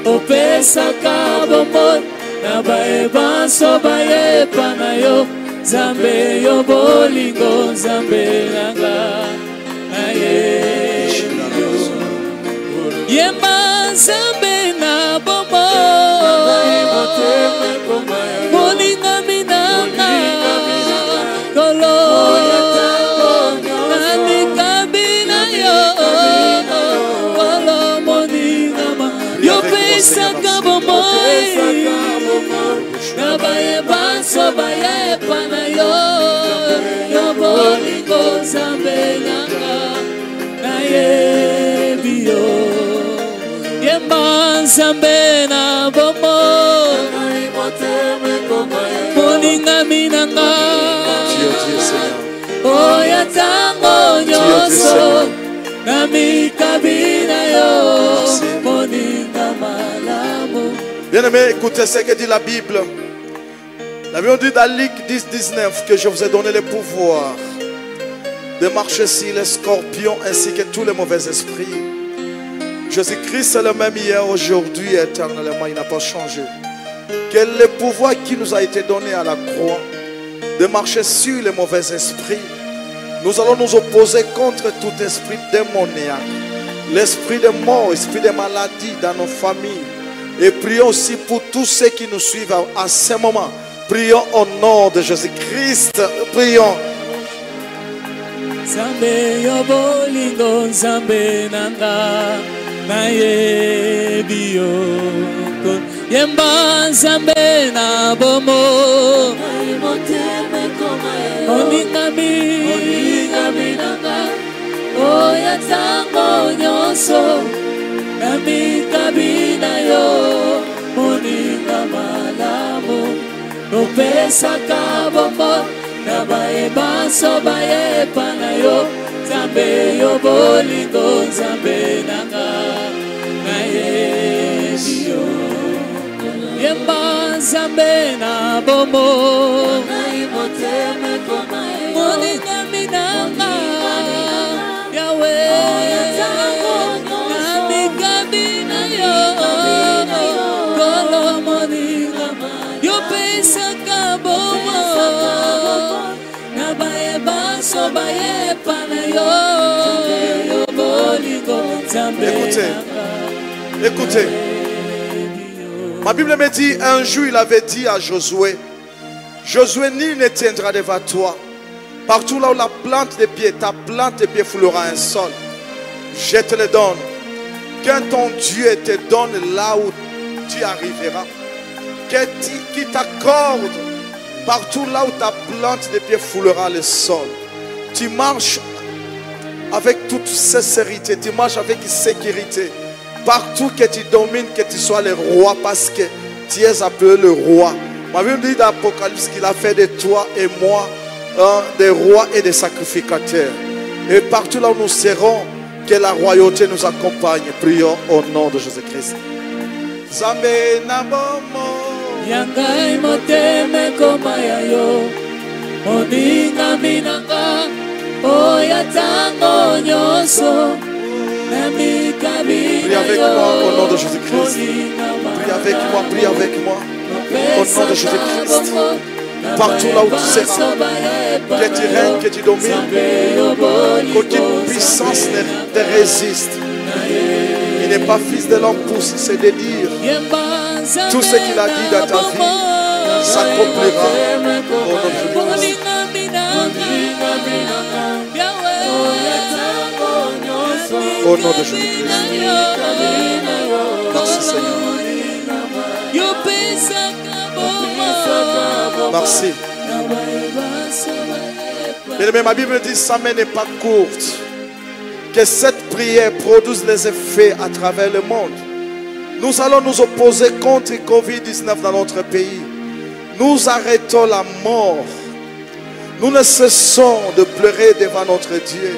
Opesa kabomon Nabaeba sobayepa na yo Zambe yo bolingo Zambe nanga Yemba Zambe na bomo Molinga minanga Kolo Nanika bina yo Kolo moninga ma Yo pesa kabomo Nabaye baso baye pana yo Yo bolingo Zambe nanga Yemba Zambe na bomo Moninga minanga Oya tango nyoso Namikabina yo Moninga malamu. Bien-aimés, écoutez ce que dit la Bible. La Bible dit dans Luc 10-19 que je vous ai donné le pouvoir de marcher sur les scorpions ainsi que tous les mauvais esprits. Jésus-Christ est le même hier, aujourd'hui et éternellement, il n'a pas changé. Quel est le pouvoir qui nous a été donné à la croix de marcher sur les mauvais esprits? Nous allons nous opposer contre tout esprit démoniaque, l'esprit de mort, l'esprit de maladie dans nos familles. Et prions aussi pour tous ceux qui nous suivent à ce moment. Prions au nom de Jésus-Christ. Prions. Zambe yo bolingo Zambe nanga naye biyo Yemba Zambe na bomo Moninga minanga Oya tango nyoso Namikabina yo Moninga malamu Nopesa kabombo Nabaye baso baye pana yo Zambe yo bolingo Zambe nanga naye biyo Yemba Zambe na bomo Moninga minanga Yahweh Namikabina yo Kolo moninga Yo pesa kabomo Nabaye baso baye pana yo bolingo Zambe Écoutez, écoutez. Ma Bible me dit, un jour il avait dit à Josué, Josué, nul ne tiendra devant toi. Partout là où la plante de pied, ta plante de pied foulera un sol. Je te le donne. Quand ton Dieu te donne là où tu arriveras, qui t'accorde partout là où ta plante de pied foulera le sol. Tu marches avec toute sincérité, tu marches avec sécurité. Partout que tu domines, que tu sois le roi, parce que tu es appelé le roi. Ma Bible dit dans l'Apocalypse qu'il a fait de toi et moi des rois et des sacrificateurs. Et partout là où nous serons, que la royauté nous accompagne. Prions au nom de Jésus-Christ. Zambe na bomo Yangai moteme koma yayo Moninga minanga Oya tango nyoso Prie avec moi au nom de Jésus-Christ. Prie avec moi, prie avec moi. Au nom de Jésus-Christ. Partout là où tu seras, que tu règnes, que tu domines, qu'aucune puissance ne te résiste. Il n'est pas fils de l'homme pour se dédire. Tout ce qu'il a dit dans ta vie s'accomplira au nom de Jésus. Yahweh Au nom de Jésus-Christ. Merci Seigneur. Merci. Bien-aimé, ma Bible dit sa main n'est pas courte. Que cette prière produise les effets à travers le monde. Nous allons nous opposer contre le Covid-19 dans notre pays. Nous arrêtons la mort. Nous ne cessons de pleurer devant notre Dieu.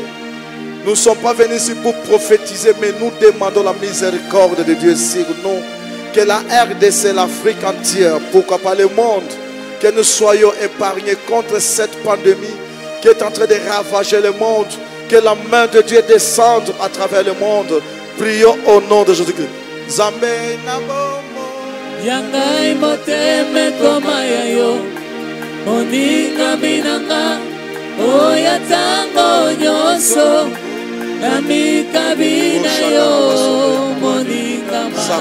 Nous ne sommes pas venus ici pour prophétiser, mais nous demandons la miséricorde de Dieu sur nous. Que la RDC, l'Afrique entière, pourquoi pas le monde, que nous soyons épargnés contre cette pandémie qui est en train de ravager le monde. Que la main de Dieu descende à travers le monde. Prions au nom de Jésus-Christ. Zambé nabomo. Yangai moteme koma yayo. Moninga minanga. Oya tango nyoso. Nami kabina yo. Moninga manga.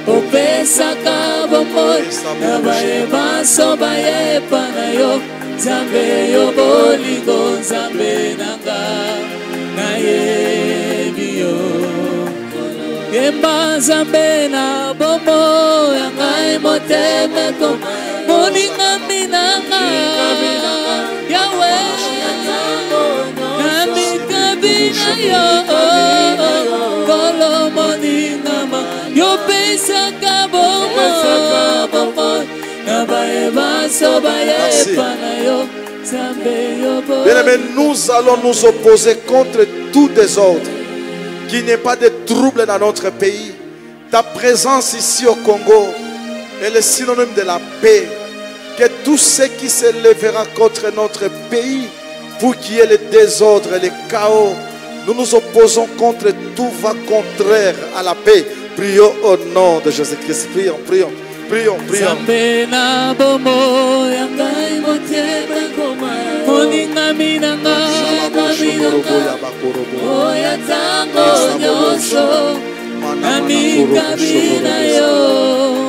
Opesa kabomoi. Nabaye baso baye panayo. Zambe yo bolingo zambe nanga na yebiyo Yemba zambe na bomo yangai moteme ko molinga minanga Yawe nami kabina yo kolo molinga ma yo pesa kabomo Bien-aimés, nous allons nous opposer contre tout désordre. Qu'il n'y ait pas de trouble dans notre pays. Ta présence ici au Congo est le synonyme de la paix. Que tout ce qui se lèvera contre notre pays pour qu'il y ait le désordre et le chaos, nous nous opposons contre tout va contraire à la paix. Prions au nom de Jésus-Christ. Prions, prions. Prions, prions. Zambena bomo yangai moteme koma moninga minanga oya tango nyoso nami kabina yo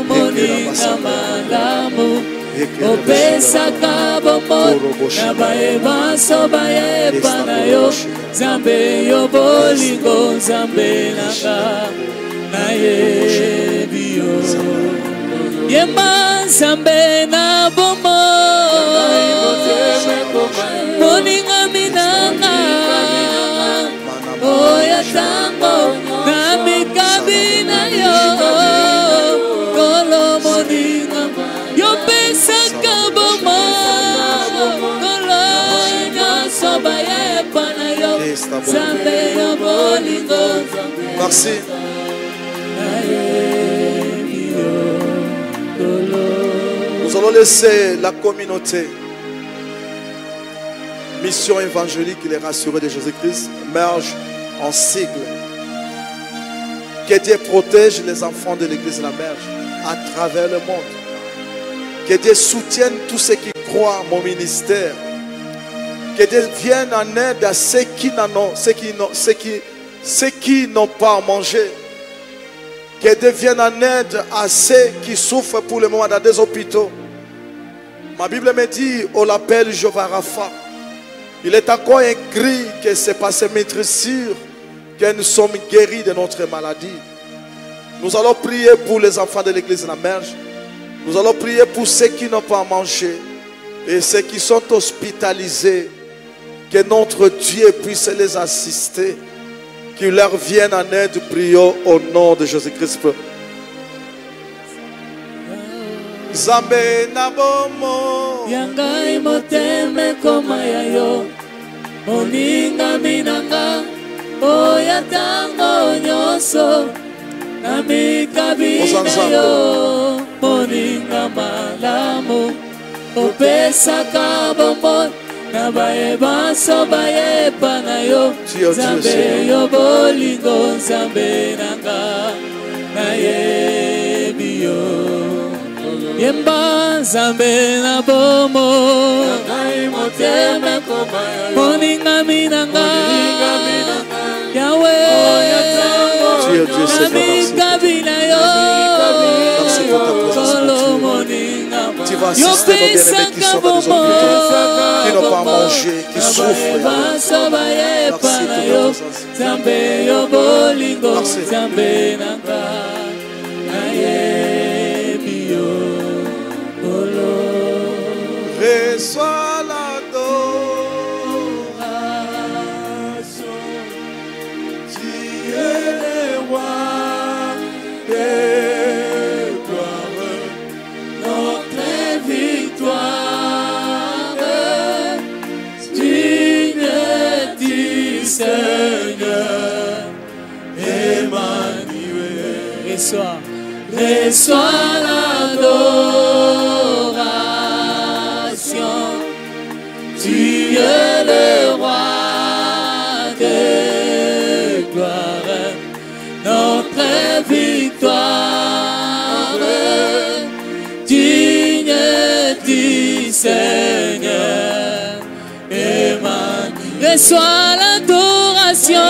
moninga malamu opesa kabomo nabaye baso baye panayo zambe yo bolingo zambe nanga naye biyo Yemba zambe na bomo moninga minanga oya tango nami kabina yo kolo moninga yo pesa kabomo kolo nyoso baye pana yo zambe yo bolingo. Merci. Nous allons laisser la communauté mission évangélique et les rassurés de Jésus-Christ merge en sigle. Que Dieu protège les enfants de l'église de la Merge à travers le monde. Que Dieu soutienne tous ceux qui croient à mon ministère. Que Dieu vienne en aide à ceux qui n'ont pas à manger. Que Dieu vienne en aide à ceux qui souffrent pour le moment dans des hôpitaux. Ma Bible me dit, on l'appelle Jéhovah Rapha. Il est encore écrit que c'est par ses maîtresures que nous sommes guéris de notre maladie. Nous allons prier pour les enfants de l'église de la Merge. Nous allons prier pour ceux qui n'ont pas à manger et ceux qui sont hospitalisés. Que notre Dieu puisse les assister. Qu'il leur vienne en aide. Prions au nom de Jésus-Christ. Zambe na bomo yangai moteme koma yayo moninga minanga oya tango nyoso nami kabina yo moninga malamu opesa kabombo nabaye baso baye panayo zambe yo bolingo zambe nanga naye biyo Yemba zambe na bomo moteme moninga minanga Yawe nami kabina yo kolo moninga va assister nos bien-aimés qui sont dans les hôpitaux, qui n'ont pas mangé, qui souffrent. Merci pour reçois l'adoration, tu es le roi des gloires, notre victoire, digne du Seigneur, Emmanuel. Reçois l'adoration. Tu es le roi des gloires, notre victoire, digne du Seigneur, Emmanuel. Reçois l'adoration,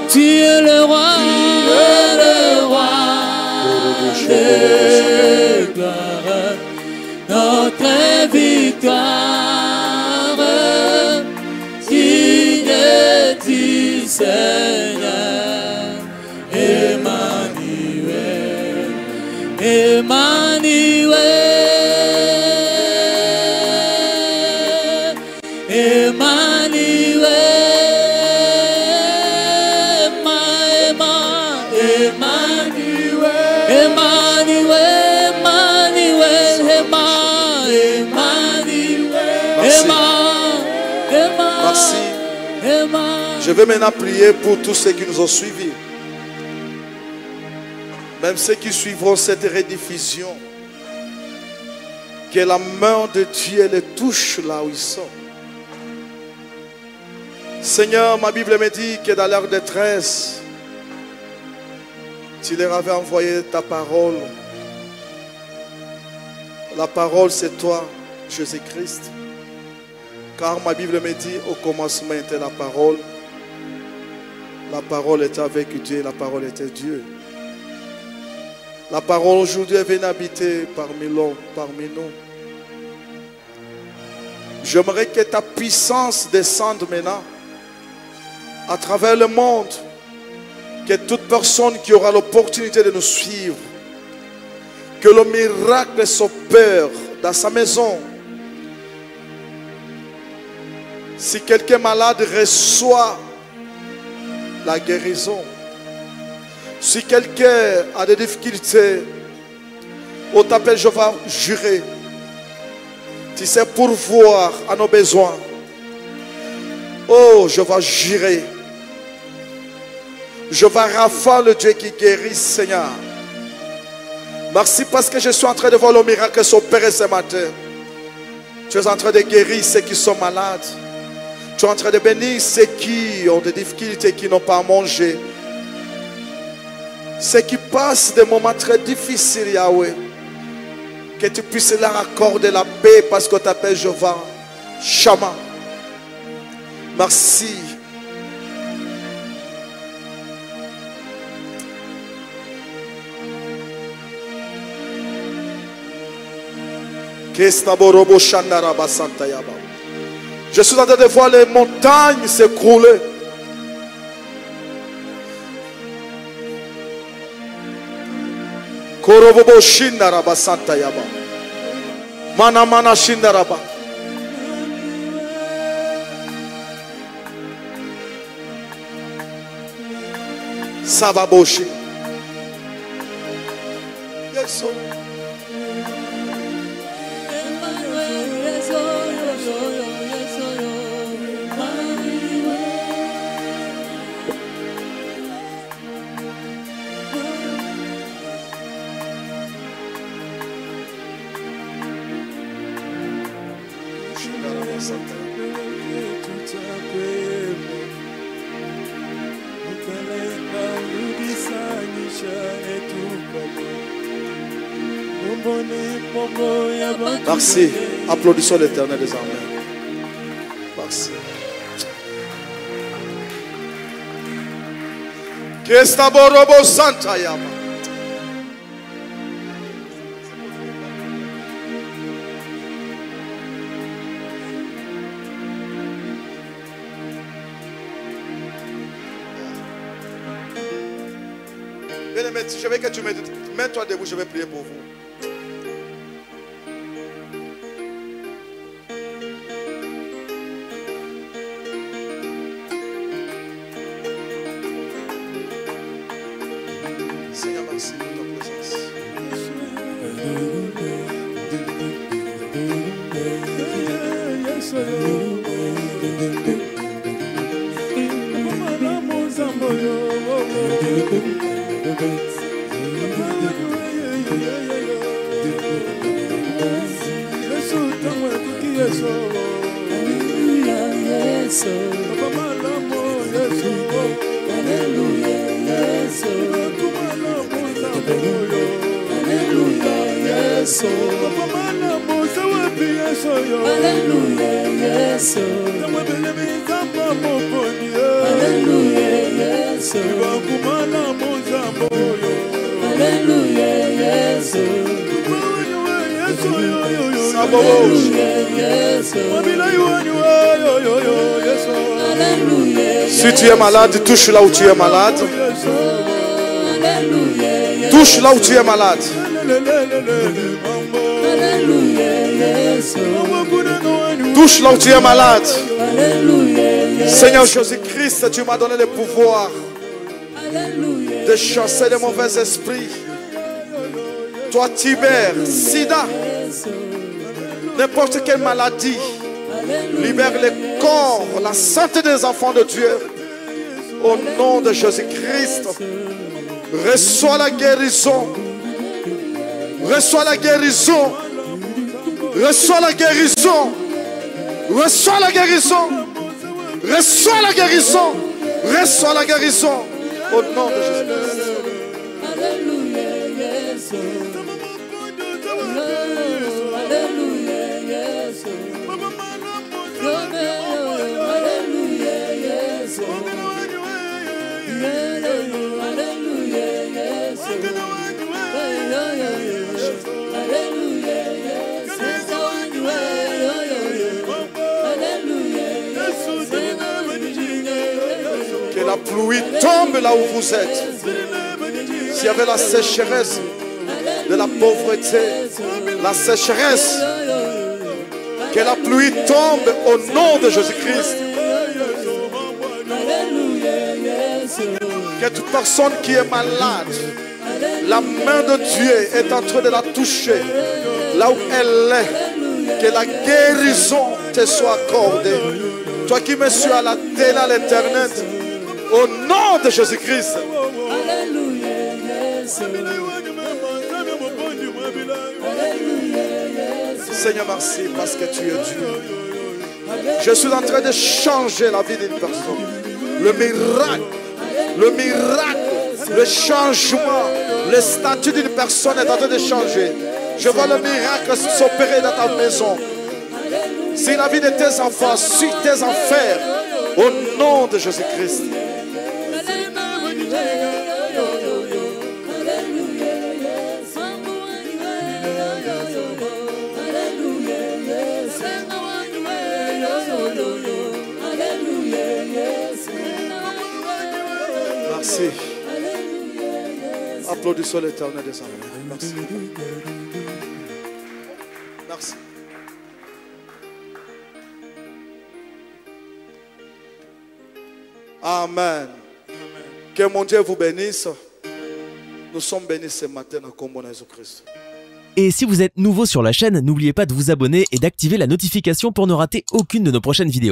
tu es le roi des gloires, notre victoire, digne du Seigneur, Emmanuel, Emmanuel, Emmanuel. Merci. Je vais maintenant prier pour tous ceux qui nous ont suivis. Même ceux qui suivront cette rediffusion. Que la main de Dieu les touche là où ils sont. Seigneur, ma Bible me dit que dans leur détresse, tu leur avais envoyé ta parole. La parole, c'est toi, Jésus-Christ. Car ma Bible me dit, au commencement était la parole était avec Dieu, la parole était Dieu. La parole aujourd'hui est venue habiter parmi nous. J'aimerais que ta puissance descende maintenant à travers le monde, que toute personne qui aura l'opportunité de nous suivre, que le miracle s'opère dans sa maison. Si quelqu'un malade reçoit la guérison, si quelqu'un a des difficultés, on t'appelle, je vais jurer. Tu sais pourvoir à nos besoins. Oh, je vais jurer. Je vais rafaler le Dieu qui guérit, Seigneur. Merci parce que je suis en train de voir le miracle s'opérer ce matin. Tu es en train de guérir ceux qui sont malades. Tu es en train de bénir ceux qui ont des difficultés, qui n'ont pas à manger. Ceux qui passent des moments très difficiles, Yahweh. Que tu puisses leur accorder la paix parce que tu t'appelles Jéhovah Shama. Merci. Je suis en train de voir les montagnes s'écrouler. Korobobo Shindaraba Santa Yaba. Mana Mana Shindaraba. Sababoshi. Yes, sir. Merci. Applaudissons l'Éternel désormais. Merci. Bien-aimé, je veux que tu mets-toi debout, je vais prier pour vous. Seigneur, merci pour ta présence. Si tu es malade, touche là où tu es malade. Touche là où tu es malade. Touche là où tu es malade. Seigneur Jésus-Christ, tu m'as donné le pouvoir de chasser les mauvais esprits. Toi, Tibère, Sida, n'importe quelle maladie, libère le corps, la santé des enfants de Dieu. Au nom de Jésus-Christ, reçois la guérison. Reçois la guérison. Reçois la guérison. Reçois la guérison. Reçois la guérison. Reçois la guérison. Au nom de Jésus-Christ. Que la pluie tombe là où vous êtes. S'il y avait la sécheresse de la pauvreté, la sécheresse, que la pluie tombe au nom de Jésus-Christ. Que toute personne qui est malade, la main de Dieu est en train de la toucher là où elle est. Que la guérison te soit accordée. Toi qui me suis à la télé, à l'internet, au nom de Jésus-Christ. Seigneur, merci parce que tu es Dieu. Je suis en train de changer la vie d'une personne. Le miracle, le changement, le statut d'une personne est en train de changer. Je vois le miracle s'opérer dans ta maison. Si la vie de tes enfants suit tes enfers, au nom de Jésus-Christ. Merci. Applaudissons l'Éternel des armées. Merci. Merci. Amen. Que mon Dieu vous bénisse. Nous sommes bénis ce matin dans le nom de Jésus-Christ. Et si vous êtes nouveau sur la chaîne, n'oubliez pas de vous abonner et d'activer la notification pour ne rater aucune de nos prochaines vidéos.